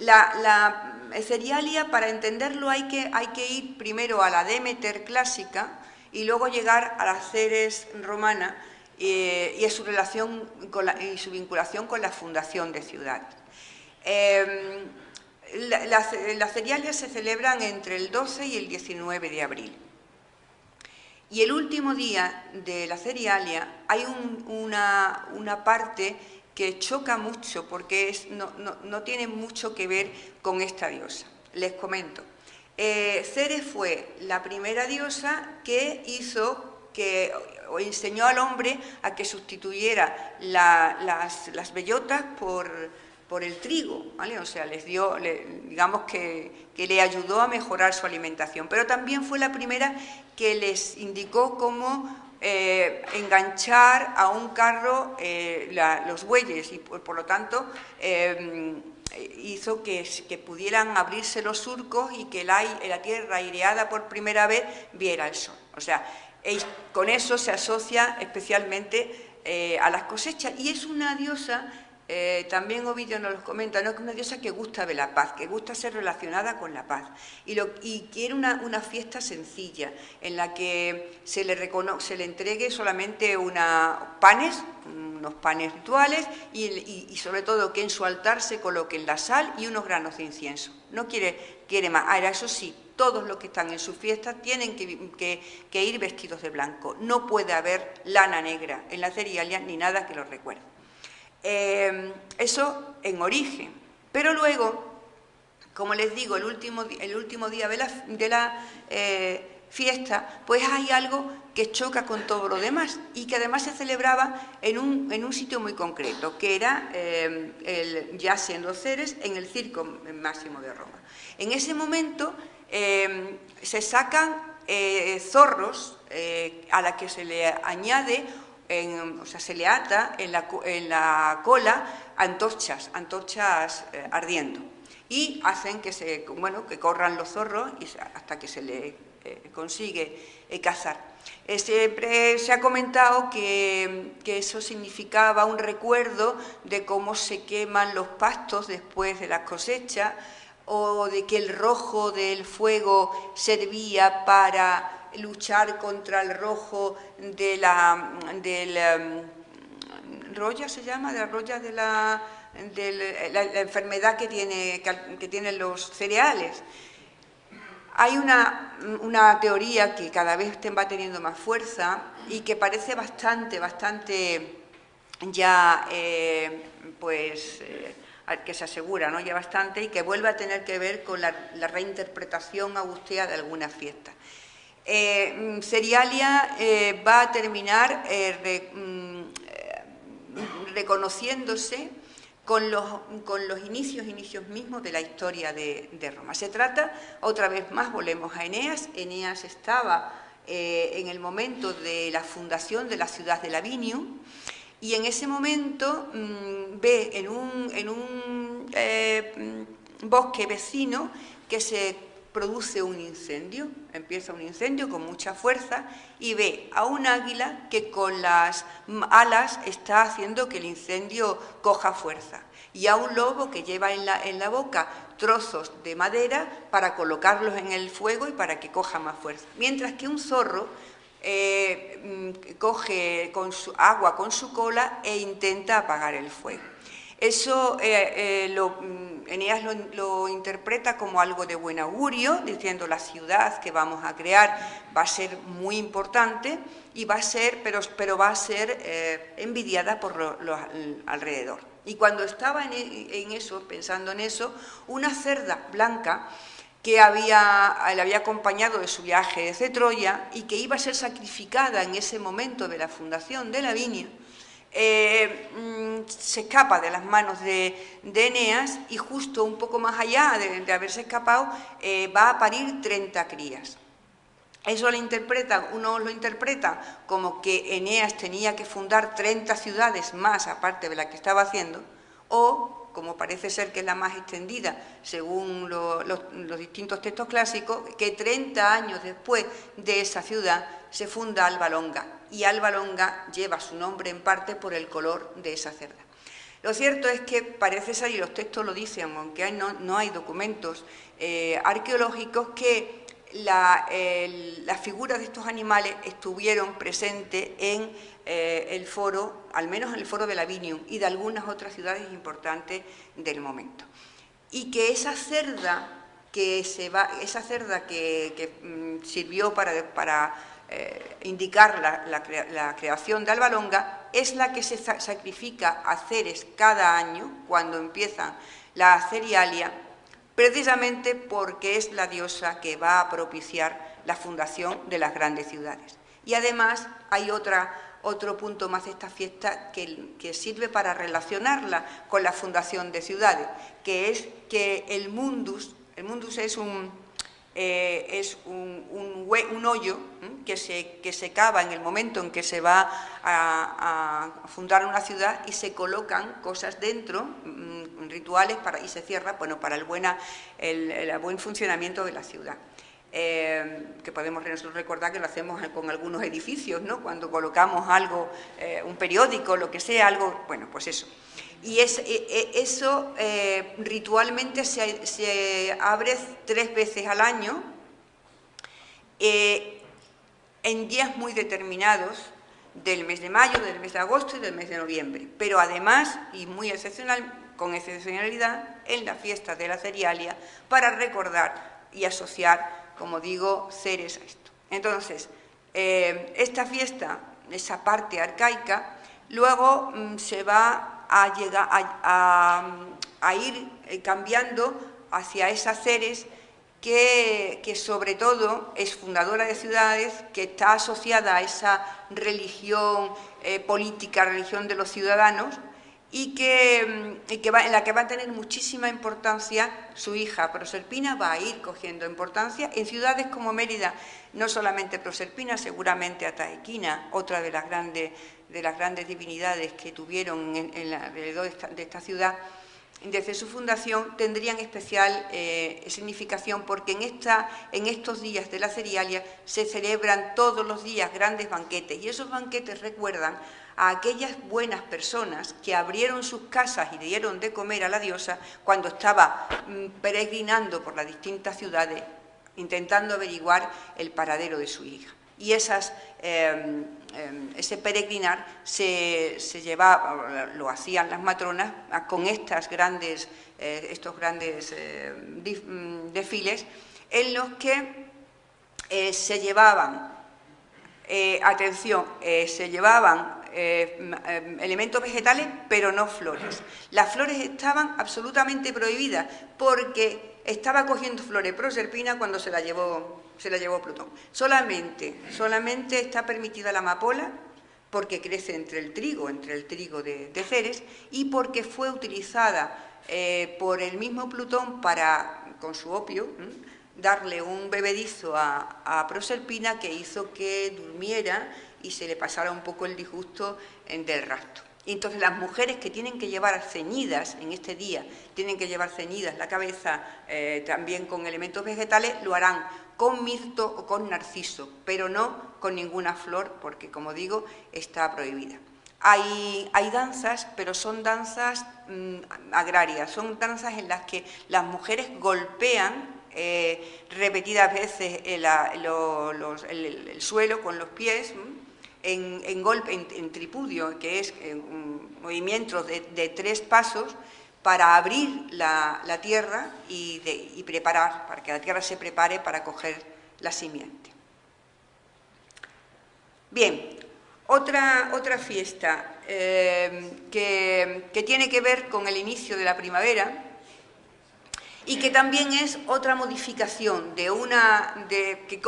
La Cerialia, para entenderlo, hay que ir primero a la Demeter clásica y luego llegar a la Ceres romana y a su relación y su vinculación con la fundación de ciudades. Las Cerialias se celebran entre el 12 y el 19 de abril. Y el último día de la Cerialia hay una parte que choca mucho porque no tiene mucho que ver con esta diosa. Les comento. Ceres fue la primera diosa que enseñó al hombre a que sustituyera las bellotas por el trigo, ¿vale? O sea, digamos que le ayudó a mejorar su alimentación, pero también fue la primera que les indicó cómo enganchar a un carro los bueyes, y por lo tanto hizo que pudieran abrirse los surcos y que la tierra aireada por primera vez viera el sol. O sea, con eso se asocia especialmente a las cosechas, y es una diosa. También Ovidio nos lo comenta, ¿no? Que es una diosa que gusta de la paz, que gusta ser relacionada con la paz, y quiere una fiesta sencilla en la que se le entregue solamente unos panes rituales, y sobre todo que en su altar se coloquen la sal y unos granos de incienso. No quiere más. Ahora, eso sí, todos los que están en su fiesta tienen que ir vestidos de blanco. No puede haber lana negra en la Cerialia ni nada que lo recuerde. Eso en origen, pero luego, como les digo, el último día de la fiesta, pues hay algo que choca con todo lo demás, y que además se celebraba en un sitio muy concreto, que era, ya siendo Ceres, en el Circo Máximo de Roma. En ese momento se sacan zorros a la que se le añade, o sea, se le ata en la cola antorchas ardiendo, y hacen que corran los zorros hasta que se le consigue cazar. Siempre se ha comentado que eso significaba un recuerdo de cómo se queman los pastos después de las cosechas, o de que el rojo del fuego servía para luchar contra el rojo del roya, se llama, de la roya de la enfermedad que tienen los cereales. Hay una teoría que cada vez va teniendo más fuerza y que parece bastante ya, que se asegura, ¿no? Ya bastante, y que vuelve a tener que ver con la reinterpretación agustea de algunas fiestas. Cerialia va a terminar reconociéndose con los inicios mismos de la historia de Roma. Se trata, otra vez más, volvemos a Eneas. Eneas estaba en el momento de la fundación de la ciudad de Lavinium, y en ese momento ve en un bosque vecino que se produce un incendio, empieza un incendio con mucha fuerza y ve a un águila que con las alas está haciendo que el incendio coja fuerza, y a un lobo que lleva en la boca trozos de madera para colocarlos en el fuego y para que coja más fuerza, mientras que un zorro coge agua con su cola e intenta apagar el fuego. Eso Eneas lo interpreta como algo de buen augurio, diciendo la ciudad que vamos a crear va a ser muy importante y va a ser, pero va a ser envidiada por los alrededor. Y cuando estaba en eso, pensando en eso, una cerda blanca que le había acompañado de su viaje desde Troya y que iba a ser sacrificada en ese momento de la fundación de Lavinia, se escapa de las manos de Eneas y justo un poco más allá de haberse escapado va a parir 30 crías. Eso uno lo interpreta como que Eneas tenía que fundar 30 ciudades más aparte de la que estaba haciendo, o como parece ser que es la más extendida, según los distintos textos clásicos, que 30 años después de esa ciudad se funda Alba Longa, y Alba Longa lleva su nombre en parte por el color de esa cerda. Lo cierto es que parece ser, y los textos lo dicen, aunque no hay documentos arqueológicos, que las figuras de estos animales estuvieron presentes en el foro, al menos en el foro de Lavinium y de algunas otras ciudades importantes del momento. Y que esa cerda que sirvió para indicar la creación de Alba Longa es la que se sacrifica a Ceres cada año cuando empieza la Cerialia, precisamente porque es la diosa que va a propiciar la fundación de las grandes ciudades. Y además hay otro punto más de esta fiesta que sirve para relacionarla con la fundación de ciudades, que es que el mundus es un hoyo que se cava en el momento en que se va a fundar una ciudad y se colocan cosas dentro, rituales, y se cierra, bueno, para el buen funcionamiento de la ciudad. Que podemos recordar que lo hacemos con algunos edificios, ¿no? Cuando colocamos algo, un periódico, lo que sea, algo, bueno, pues eso. Y eso ritualmente se abre 3 veces al año, en días muy determinados del mes de mayo, del mes de agosto y del mes de noviembre, pero además, y muy con excepcionalidad, en la fiesta de la Cerialia, para recordar y asociar, como digo, Ceres a esto. Entonces, esta fiesta, esa parte arcaica, luego se va a ir cambiando hacia esa Ceres que sobre todo es fundadora de ciudades, que está asociada a esa religión política, religión de los ciudadanos, y en la que va a tener muchísima importancia su hija Proserpina. Va a ir cogiendo importancia en ciudades como Mérida, no solamente Proserpina, seguramente Ataequina, otra de las grandes divinidades que tuvieron alrededor de esta ciudad. Desde su fundación tendrían especial significación, porque en estos días de la Cerialia se celebran todos los días grandes banquetes, y esos banquetes recuerdan a aquellas buenas personas que abrieron sus casas y dieron de comer a la diosa cuando estaba peregrinando por las distintas ciudades intentando averiguar el paradero de su hija. Y ese peregrinar se llevaba, lo hacían las matronas con estos grandes desfiles en los que se llevaban, se llevaban elementos vegetales, pero no flores. Las flores estaban absolutamente prohibidas porque estaba cogiendo flores Proserpina cuando se la llevó Plutón. Solamente está permitida la amapola porque crece entre el trigo de Ceres, y porque fue utilizada por el mismo Plutón con su opio, darle un bebedizo a Proserpina que hizo que durmiera y se le pasara un poco el disgusto del rapto. Y entonces las mujeres que tienen que llevar ceñidas en este día, tienen que llevar ceñidas la cabeza también con elementos vegetales, lo harán con mirto o con narciso, pero no con ninguna flor, porque, como digo, está prohibida. Hay danzas, pero son danzas agrarias, son danzas en las que las mujeres golpean repetidas veces el suelo con los pies, en tripudio, que es movimientos de 3 pasos para abrir la tierra y preparar, para que la tierra se prepare para coger la simiente. Bien, otra fiesta que tiene que ver con el inicio de la primavera y que también es otra modificación que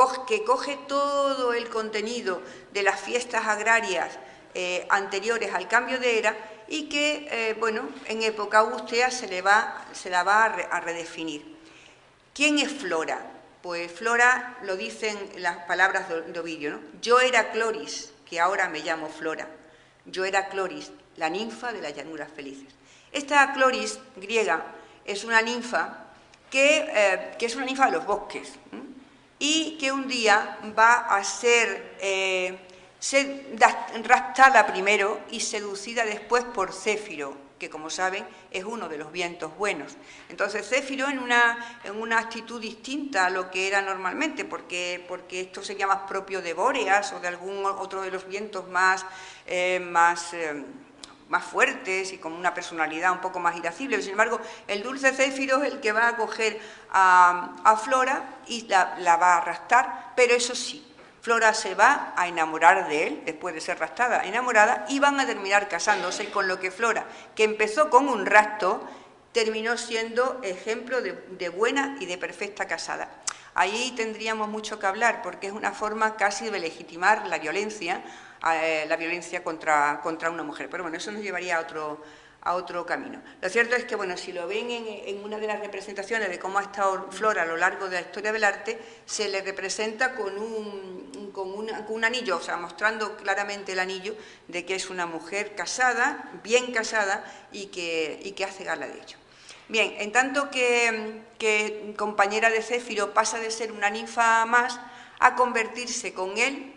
coge todo el contenido de las fiestas agrarias anteriores al cambio de era y que, bueno, en época augustea se la va a redefinir. ¿Quién es Flora? Pues Flora lo dicen las palabras de Ovidio, ¿no? Yo era Cloris, que ahora me llamo Flora. Yo era Cloris, la ninfa de las llanuras felices. Esta Cloris griega es una ninfa que es una ninfa de los bosques y que un día va a ser raptada primero y seducida después por Céfiro, que, como saben, es uno de los vientos buenos. Entonces Céfiro, en una actitud distinta a lo que era normalmente, porque esto sería más propio de Bóreas o de algún otro de los vientos más fuertes y con una personalidad un poco más irascible. Sin embargo, el dulce Céfiro es el que va a coger a Flora y la va a arrastrar, pero eso sí, Flora se va a enamorar de él, después de ser raptada, enamorada, y van a terminar casándose, con lo que Flora, que empezó con un rapto, terminó siendo ejemplo de buena y de perfecta casada. Ahí tendríamos mucho que hablar, porque es una forma casi de legitimar la violencia contra una mujer. Pero bueno, eso nos llevaría a otro camino. Lo cierto es que, bueno, si lo ven en una de las representaciones de cómo ha estado Flora a lo largo de la historia del arte, se le representa con un anillo, o sea, mostrando claramente el anillo de que es una mujer casada, bien casada, y que hace gala de ello. Bien, en tanto que compañera de Céfiro pasa de ser una ninfa más a convertirse con él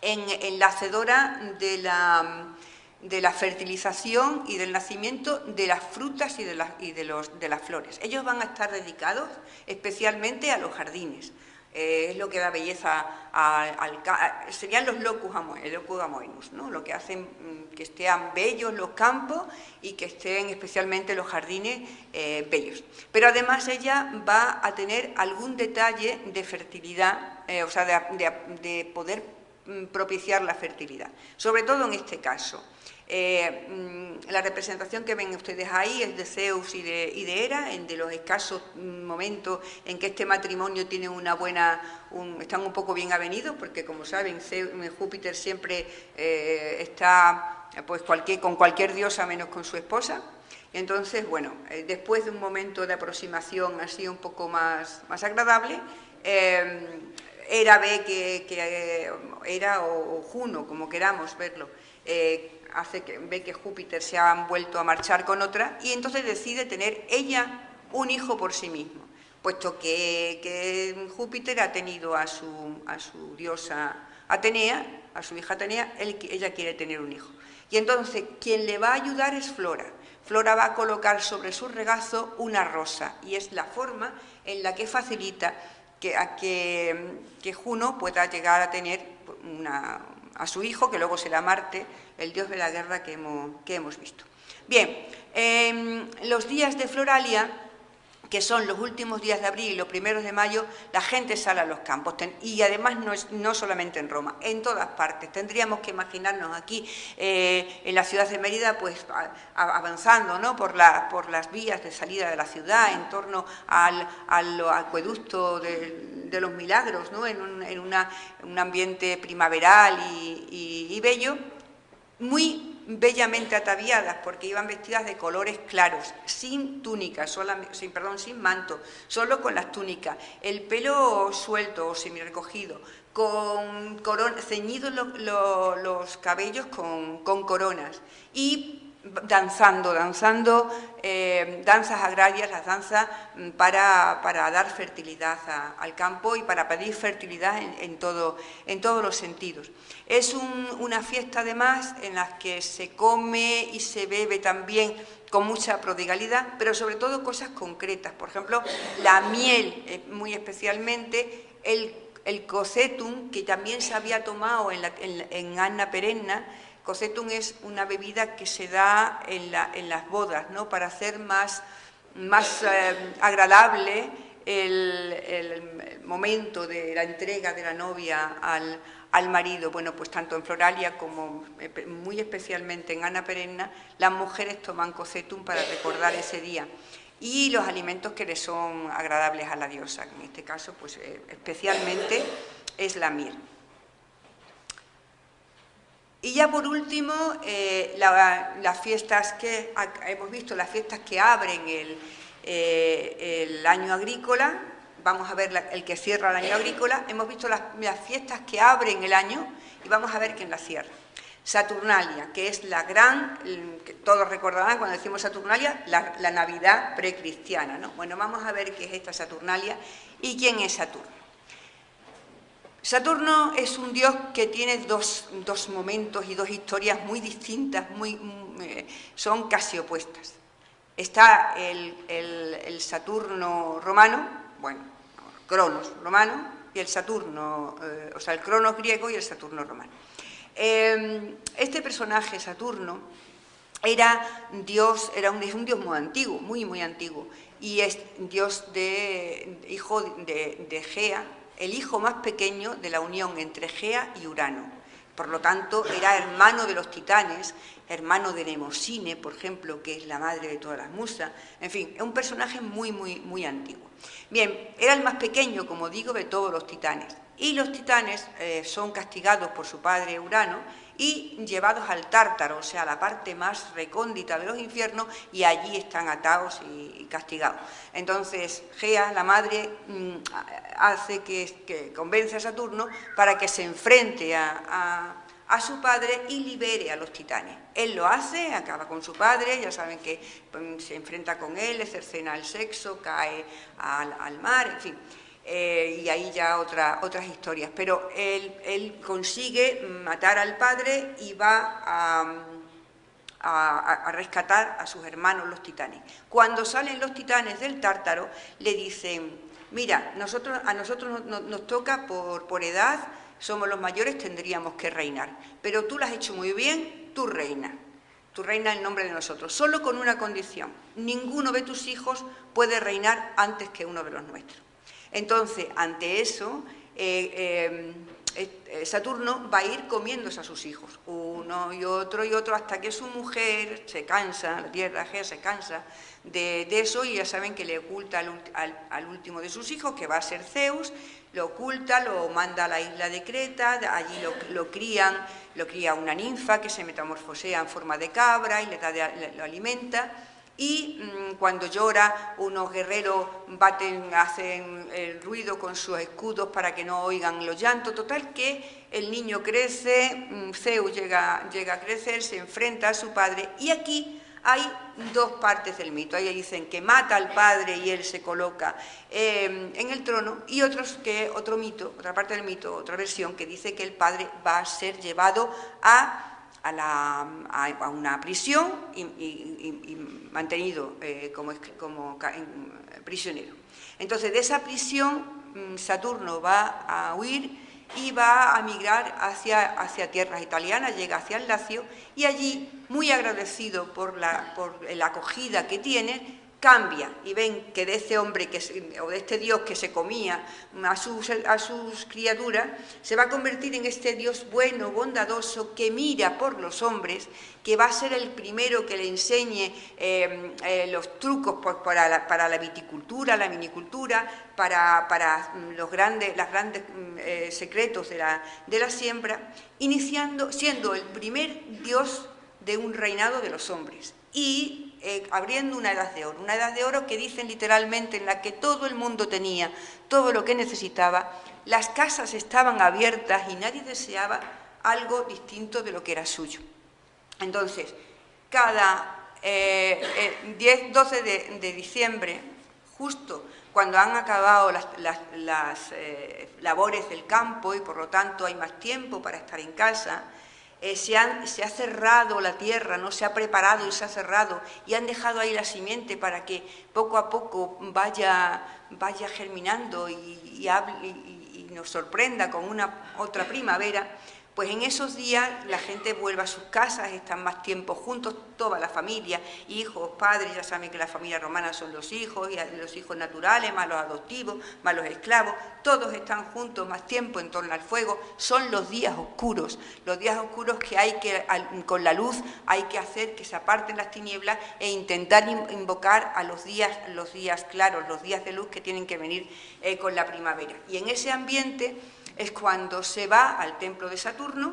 en la hacedora de la fertilización y del nacimiento de las frutas y de las flores. Ellos van a estar dedicados especialmente a los jardines. Es lo que da belleza serían los locus amoenus, ¿no? Lo que hacen que estén bellos los campos y que estén especialmente los jardines bellos. Pero además ella va a tener algún detalle de fertilidad, o sea, de poder propiciar la fertilidad, sobre todo en este caso. La representación que ven ustedes ahí es de Zeus y de Hera, en de los escasos momentos en que este matrimonio tiene están un poco bien avenidos, porque, como saben, Júpiter siempre está pues con cualquier diosa menos con su esposa. Y entonces, bueno, después de un momento de aproximación así un poco más agradable, Hera ve que Hera o Juno, como queramos verlo, ve que Júpiter se ha vuelto a marchar con otra y entonces decide tener ella un hijo por sí mismo, puesto que Júpiter ha tenido a su diosa Atenea, a su hija Atenea, ella quiere tener un hijo. Y entonces quien le va a ayudar es Flora. Flora va a colocar sobre su regazo una rosa y es la forma en la que facilita que Juno pueda llegar a tener a su hijo, que luego será Marte, el dios de la guerra que hemos visto. Bien, los días de Floralia, que son los últimos días de abril y los primeros de mayo, la gente sale a los campos, y además no solamente en Roma, en todas partes. Tendríamos que imaginarnos aquí, en la ciudad de Mérida, pues avanzando, ¿no?, por las vías de salida de la ciudad, en torno al acueducto de los Milagros, ¿no?, en un ambiente primaveral y bello, muy bellamente ataviadas, porque iban vestidas de colores claros, sin túnica, sin manto, solo con las túnicas, el pelo suelto o semi-recogido, ceñidos los cabellos con coronas, y danzando danzas agrarias, las danzas para dar fertilidad al campo y para pedir fertilidad en todos los sentidos. Es una fiesta además en la que se come y se bebe también con mucha prodigalidad, pero sobre todo cosas concretas. Por ejemplo, la miel, muy especialmente, el cocetum, que también se había tomado en Anna Perenna. Cocetum es una bebida que se da en las bodas, ¿no?, para hacer más agradable el momento de la entrega de la novia al marido. Bueno, pues tanto en Floralia como muy especialmente en Anna Perenna, las mujeres toman cocetum para recordar ese día y los alimentos que les son agradables a la diosa, que en este caso pues especialmente es la miel. Y ya por último, las fiestas que hemos visto, las fiestas que abren el año agrícola. Vamos a ver el que cierra el año agrícola. Hemos visto las fiestas que abren el año y vamos a ver quién las cierra. Saturnalia, que es la gran, que todos recordarán cuando decimos Saturnalia, la Navidad precristiana, ¿no? Bueno, vamos a ver qué es esta Saturnalia y quién es Saturno. Saturno es un dios que tiene dos momentos y dos historias muy distintas, son casi opuestas. Está el Saturno romano, bueno, Cronos romano, y el Saturno, o sea, el Cronos griego y el Saturno romano. Este personaje, Saturno, es un dios muy antiguo, muy antiguo, y es dios hijo de Gea, el hijo más pequeño de la unión entre Gea y Urano. Por lo tanto, era hermano de los titanes, hermano de Nemosine, por ejemplo, que es la madre de todas las musas. En fin, es un personaje muy antiguo. Bien, era el más pequeño, como digo, de todos los titanes. Y los titanes son castigados por su padre Urano y llevados al Tártaro, o sea, a la parte más recóndita de los infiernos, y allí están atados y castigados. Entonces, Gea, la madre, hace que convence a Saturno para que se enfrente a su padre y libere a los titanes. Él lo hace, acaba con su padre, ya saben que se enfrenta con él, le cercena el sexo, cae al mar, en fin. Y ahí ya otras historias, pero él consigue matar al padre y va a rescatar a sus hermanos los titanes. Cuando salen los titanes del Tártaro, le dicen: mira, a nosotros nos toca por edad, somos los mayores, tendríamos que reinar, pero tú lo has hecho muy bien, tú reina en nombre de nosotros, solo con una condición: ninguno de tus hijos puede reinar antes que uno de los nuestros. Entonces, ante eso, Saturno va a ir comiéndose a sus hijos, uno y otro, hasta que su mujer se cansa, la tierra Gea se cansa de eso, y ya saben que le oculta al último de sus hijos, que va a ser Zeus, lo oculta, lo manda a la isla de Creta, allí lo cría una ninfa que se metamorfosea en forma de cabra y lo alimenta. Y cuando llora, unos guerreros hacen el ruido con sus escudos para que no oigan los llantos. Total que el niño crece, Zeus llega a crecer, se enfrenta a su padre, y aquí hay dos partes del mito. Ahí dicen que mata al padre y él se coloca en el trono, y otro mito, otra parte del mito, otra versión, que dice que el padre va a ser llevado a una prisión y mantenido como prisionero. Entonces, de esa prisión Saturno va a huir y va a migrar hacia tierras italianas, llega hacia el Lacio, y allí, muy agradecido por la acogida que tiene, cambia, y ven que de ese hombre o de este dios que se comía a sus criaturas, se va a convertir en este dios bueno, bondadoso, que mira por los hombres, que va a ser el primero que le enseñe los trucos para la viticultura, la vinicultura, para los grandes secretos de la siembra, siendo el primer dios de un reinado de los hombres y abriendo una edad de oro que dicen literalmente en la que todo el mundo tenía todo lo que necesitaba, las casas estaban abiertas y nadie deseaba algo distinto de lo que era suyo. Entonces, cada 12 de diciembre, justo cuando han acabado las labores del campo y por lo tanto hay más tiempo para estar en casa, se ha cerrado la tierra, no se ha preparado y se ha cerrado y han dejado ahí la simiente para que poco a poco vaya germinando y nos sorprenda con otra primavera. Pues en esos días la gente vuelve a sus casas, están más tiempo juntos, toda la familia, hijos, padres, ya saben que la familia romana son los hijos, y los hijos naturales, más los adoptivos, más los esclavos, todos están juntos más tiempo en torno al fuego, son los días oscuros que hay que, con la luz, hay que hacer que se aparten las tinieblas e intentar invocar a los días claros, los días de luz que tienen que venir con la primavera. Y en ese ambiente es cuando se va al templo de Saturno,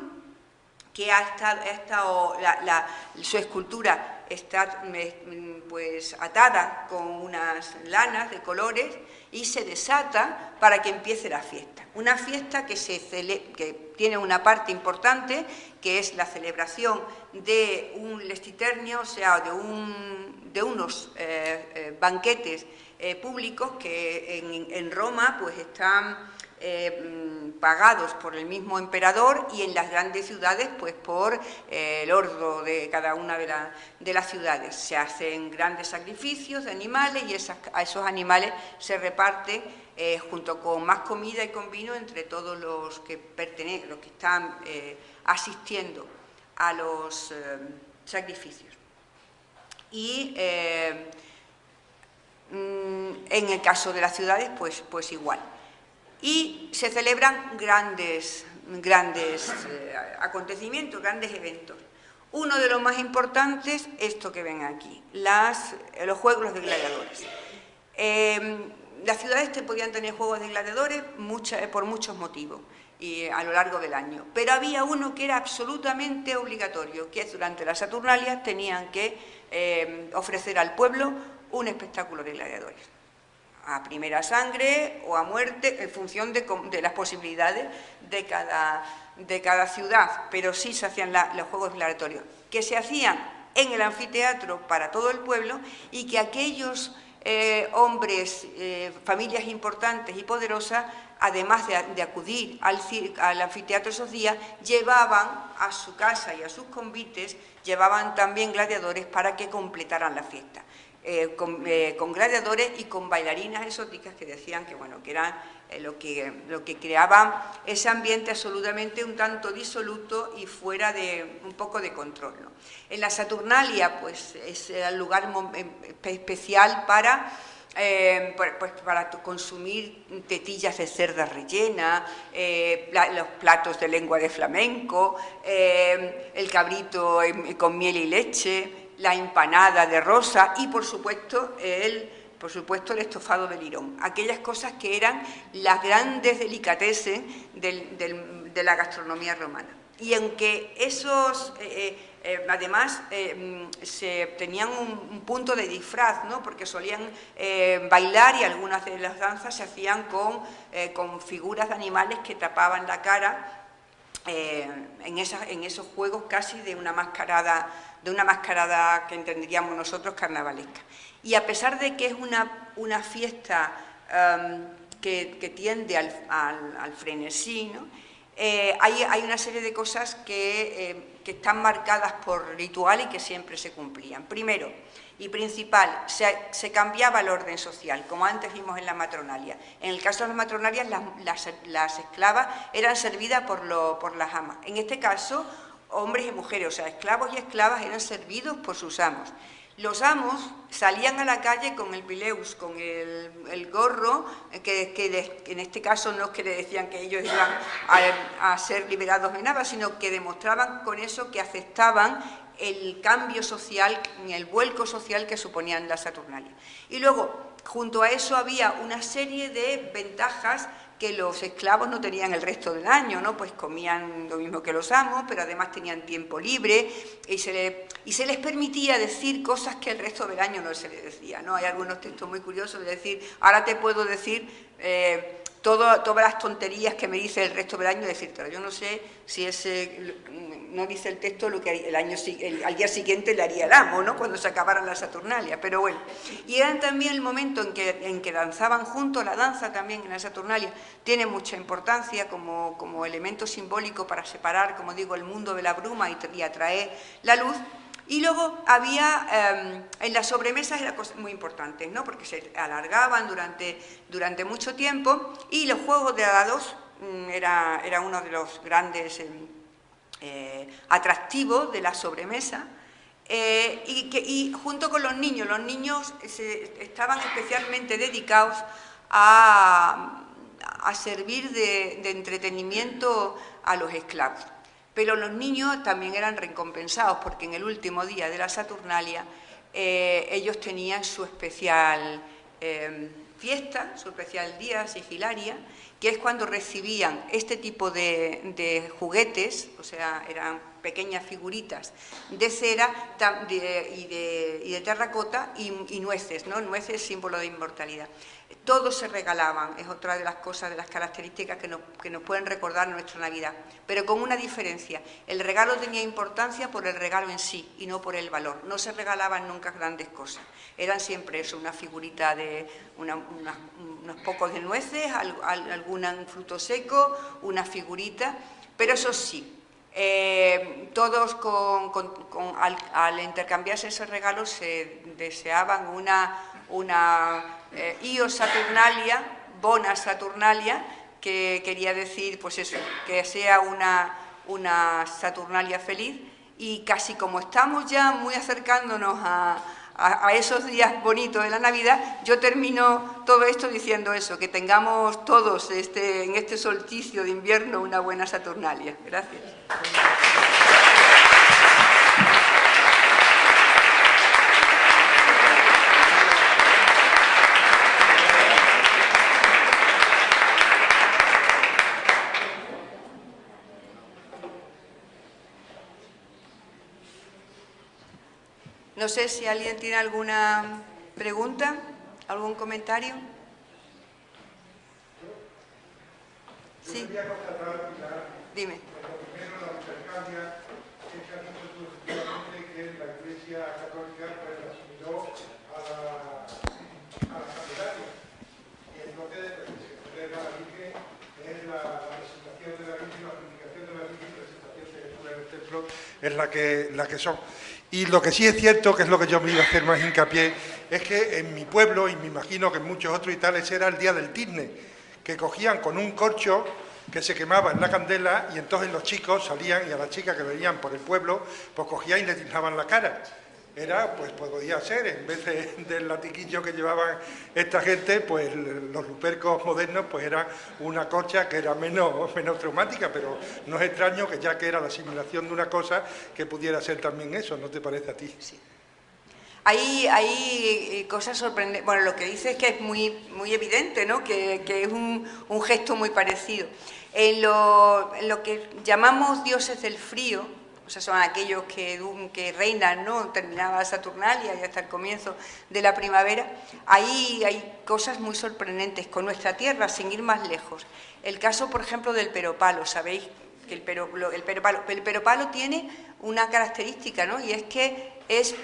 que su escultura está pues atada con unas lanas de colores y se desata para que empiece la fiesta. Una fiesta que tiene una parte importante, que es la celebración de un lestiternio, o sea, de unos banquetes públicos que en Roma pues están pagados por el mismo emperador y en las grandes ciudades pues por el ordo de cada una de las ciudades. Se hacen grandes sacrificios de animales y a esos animales se reparten junto con más comida y con vino entre todos los que están asistiendo a los sacrificios. Y en el caso de las ciudades pues igual. Y se celebran grandes acontecimientos, grandes eventos. Uno de los más importantes, esto que ven aquí, los juegos de gladiadores. Las ciudades podían tener juegos de gladiadores por muchos motivos y a lo largo del año, pero había uno que era absolutamente obligatorio, que es durante las Saturnalias tenían que ofrecer al pueblo un espectáculo de gladiadores. A primera sangre o a muerte, en función de las posibilidades de cada ciudad, pero sí se hacían los juegos gladiatorios, que se hacían en el anfiteatro para todo el pueblo y que aquellos hombres, familias importantes y poderosas, además de acudir al anfiteatro esos días, llevaban a su casa y a sus convites, llevaban también gladiadores para que completaran la fiesta. Con gladiadores y con bailarinas exóticas que decían que, bueno, que eran lo que creaban ese ambiente absolutamente un tanto disoluto y fuera de un poco de control, ¿no? En la Saturnalia pues es el lugar especial para consumir tetillas de cerda rellena, los platos de lengua de flamenco, el cabrito con miel y leche, la empanada de rosa y, por supuesto, el estofado de lirón. Aquellas cosas que eran las grandes delicatessen de la gastronomía romana. Y aunque esos, además, tenían un punto de disfraz, ¿no? Porque solían bailar y algunas de las danzas se hacían con figuras de animales que tapaban la cara en esos juegos casi de una mascarada que entenderíamos nosotros carnavalesca. Y a pesar de que es una fiesta que tiende al frenesí, ¿no? Hay una serie de cosas que están marcadas por ritual y que siempre se cumplían. Primero y principal, se cambiaba el orden social, como antes vimos en la matronalia. En el caso de las matronalias, las esclavas eran servidas por las amas. En este caso, hombres y mujeres, o sea, esclavos y esclavas eran servidos por sus amos. Los amos salían a la calle con el pileus, con el gorro, que en este caso no es que le decían que ellos iban a ser liberados de nada, sino que demostraban con eso que aceptaban el cambio social, el vuelco social que suponían las Saturnalias. Y luego, junto a eso había una serie de ventajas que los esclavos no tenían el resto del año, ¿no? Pues comían lo mismo que los amos, pero además tenían tiempo libre y se les permitía decir cosas que el resto del año no se les decía, ¿no? Hay algunos textos muy curiosos de decir, ahora te puedo decir todas las tonterías que me dice el resto del año, decírtelo. Yo no sé si no dice el texto lo que al día siguiente le haría el amo, ¿no? Cuando se acabaran las Saturnalias, pero bueno. Y eran también el momento en que danzaban juntos. La danza también en la Saturnalia tiene mucha importancia como elemento simbólico para separar, como digo, el mundo de la bruma y atraer la luz. Y luego había, en las sobremesas eran cosas muy importantes, ¿no? Porque se alargaban durante mucho tiempo, y los juegos de dados era uno de los grandes atractivos de la sobremesa, y junto con los niños estaban especialmente dedicados a servir de entretenimiento a los esclavos. Pero los niños también eran recompensados, porque en el último día de la Saturnalia ellos tenían su especial fiesta, su especial día sigilaria, que es cuando recibían este tipo de juguetes, o sea, eran pequeñas figuritas de cera y de terracota y nueces, ¿no? Nueces, símbolo de inmortalidad. Todos se regalaban, es otra de las cosas, de las características que nos pueden recordar nuestra Navidad, pero con una diferencia: el regalo tenía importancia por el regalo en sí y no por el valor. No se regalaban nunca grandes cosas, eran siempre eso, una figurita de unos pocos de nueces, algún fruto seco, una figurita, pero eso sí, todos al intercambiarse esos regalos se deseaban una io Saturnalia, bona Saturnalia, que quería decir, pues eso, que sea una Saturnalia feliz. Y casi como estamos ya muy acercándonos a esos días bonitos de la Navidad, yo termino todo esto diciendo eso, que tengamos todos en este solsticio de invierno una buena Saturnalia. Gracias. No sé si alguien tiene alguna pregunta, algún comentario. Sí. Dime. Lo primero, la intercambia, es que ha dicho tú efectivamente que la Iglesia Católica pues asimiló a la Candelaria. Y entonces se celebra la Virgen, es la presentación de la Virgen, la purificación de la Virgen, la presentación de Jesús en el templo, es la que son. Y lo que sí es cierto, que es lo que yo me iba a hacer más hincapié, es que en mi pueblo, y me imagino que en muchos otros y tales, era el día del tizne, que cogían con un corcho que se quemaba en la candela, y entonces los chicos salían, y a las chicas que venían por el pueblo, pues cogían y le tiznaban la cara. Era, pues podía ser, en vez del latiquillo que llevaban esta gente, pues los lupercos modernos, pues era una corcha que era menos traumática, pero no es extraño que ya que era la asimilación de una cosa, que pudiera ser también eso, ¿no te parece a ti? Sí. Hay cosas sorprendentes. Bueno, lo que dice es que es muy evidente, ¿no? Que es un gesto muy parecido. En lo que llamamos dioses del frío, o sea, son aquellos que reinan, ¿no? Terminaba Saturnalia y hasta el comienzo de la primavera. Ahí hay cosas muy sorprendentes con nuestra tierra, sin ir más lejos. El caso, por ejemplo, del peropalo. Sabéis que el peropalo tiene una característica, ¿no? Y es que es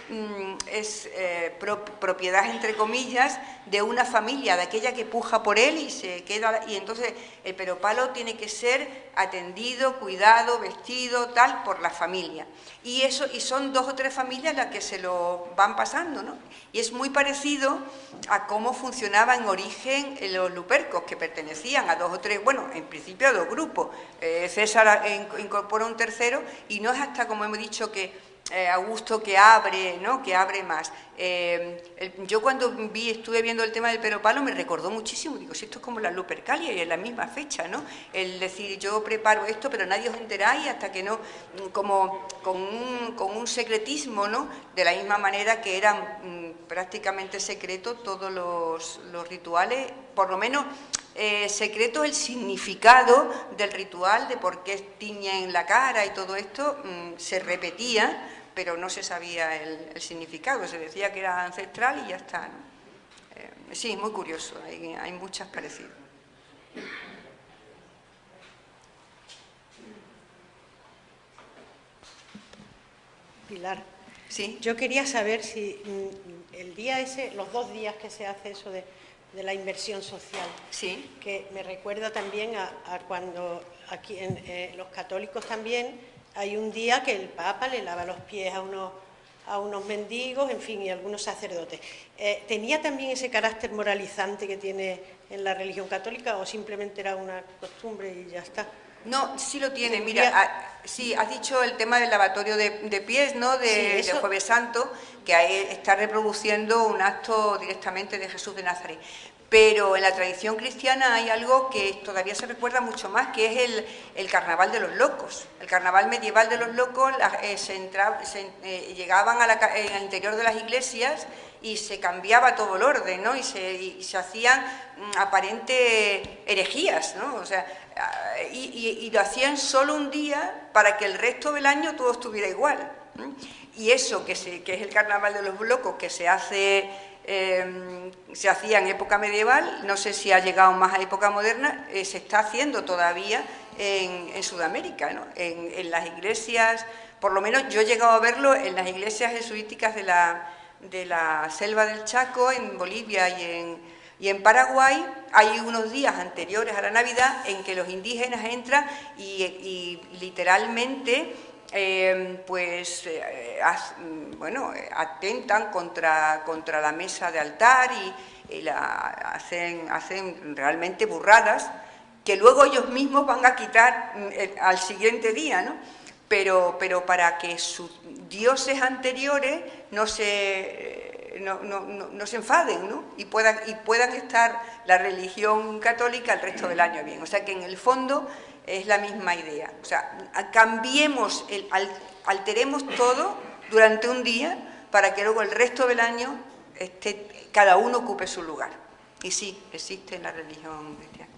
propiedad, entre comillas, de una familia, de aquella que puja por él y se queda. Y entonces el peropalo tiene que ser atendido, cuidado, vestido, tal, por la familia. Y son 2 o 3 familias las que se lo van pasando, ¿no? Y es muy parecido a cómo funcionaba en origen los lupercos, que pertenecían a 2 o 3, bueno, en principio a 2 grupos. César incorpora un tercero, y no es hasta, como hemos dicho, que Augusto que abre, ¿no? Que abre más. Yo cuando estuve viendo el tema del peropalo me recordó muchísimo, digo, si esto es como la Lupercalia y es la misma fecha, ¿no? El decir, yo preparo esto, pero nadie os enteráis hasta que no, como con un secretismo, ¿no? De la misma manera que eran prácticamente secreto todos los rituales, por lo menos secreto el significado del ritual, de por qué tiñen la cara y todo esto, se repetía, pero no se sabía el significado, se decía que era ancestral y ya está, ¿no? Sí, es muy curioso, hay muchas parecidas. Pilar, sí. Yo quería saber si el día ese, los 2 días que se hace eso de la inversión social, sí. que me recuerda también a cuando aquí en los católicos también hay un día que el Papa le lava los pies a unos mendigos, en fin, y a algunos sacerdotes. ¿Tenía también ese carácter moralizante que tiene en la religión católica o simplemente era una costumbre y ya está? No, sí lo tiene. Mira, sí, has dicho el tema del lavatorio de pies, ¿no?, de Jueves Santo, que ahí está reproduciendo un acto directamente de Jesús de Nazaret. Pero en la tradición cristiana hay algo que todavía se recuerda mucho más, que es el carnaval de los locos. El carnaval medieval de los locos, llegaban al interior de las iglesias y se cambiaba todo el orden, ¿no? Y se hacían aparentes herejías, ¿no? O sea, y lo hacían solo un día para que el resto del año todo estuviera igual. Y eso, que es el carnaval de los locos, que se hacía en época medieval, no sé si ha llegado más a época moderna, se está haciendo todavía en Sudamérica, ¿no? En las iglesias, por lo menos yo he llegado a verlo en las iglesias jesuíticas de la selva del Chaco, en Bolivia y en Paraguay. Hay unos días anteriores a la Navidad en que los indígenas entran y literalmente atentan contra la mesa de altar y hacen realmente burradas que luego ellos mismos van a quitar al siguiente día, ¿no? Pero para que sus dioses anteriores no se enfaden, ¿no? y puedan estar la religión católica el resto del año bien. O sea que en el fondo es la misma idea. O sea, cambiemos, alteremos todo durante un día para que luego el resto del año cada uno ocupe su lugar. Y sí, existe en la religión cristiana.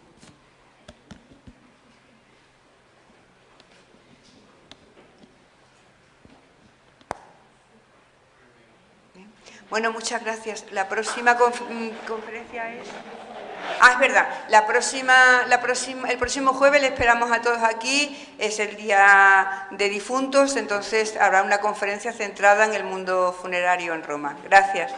Bueno, muchas gracias. La próxima conferencia es... es verdad. El próximo jueves le esperamos a todos aquí. Es el Día de Difuntos, entonces habrá una conferencia centrada en el mundo funerario en Roma. Gracias.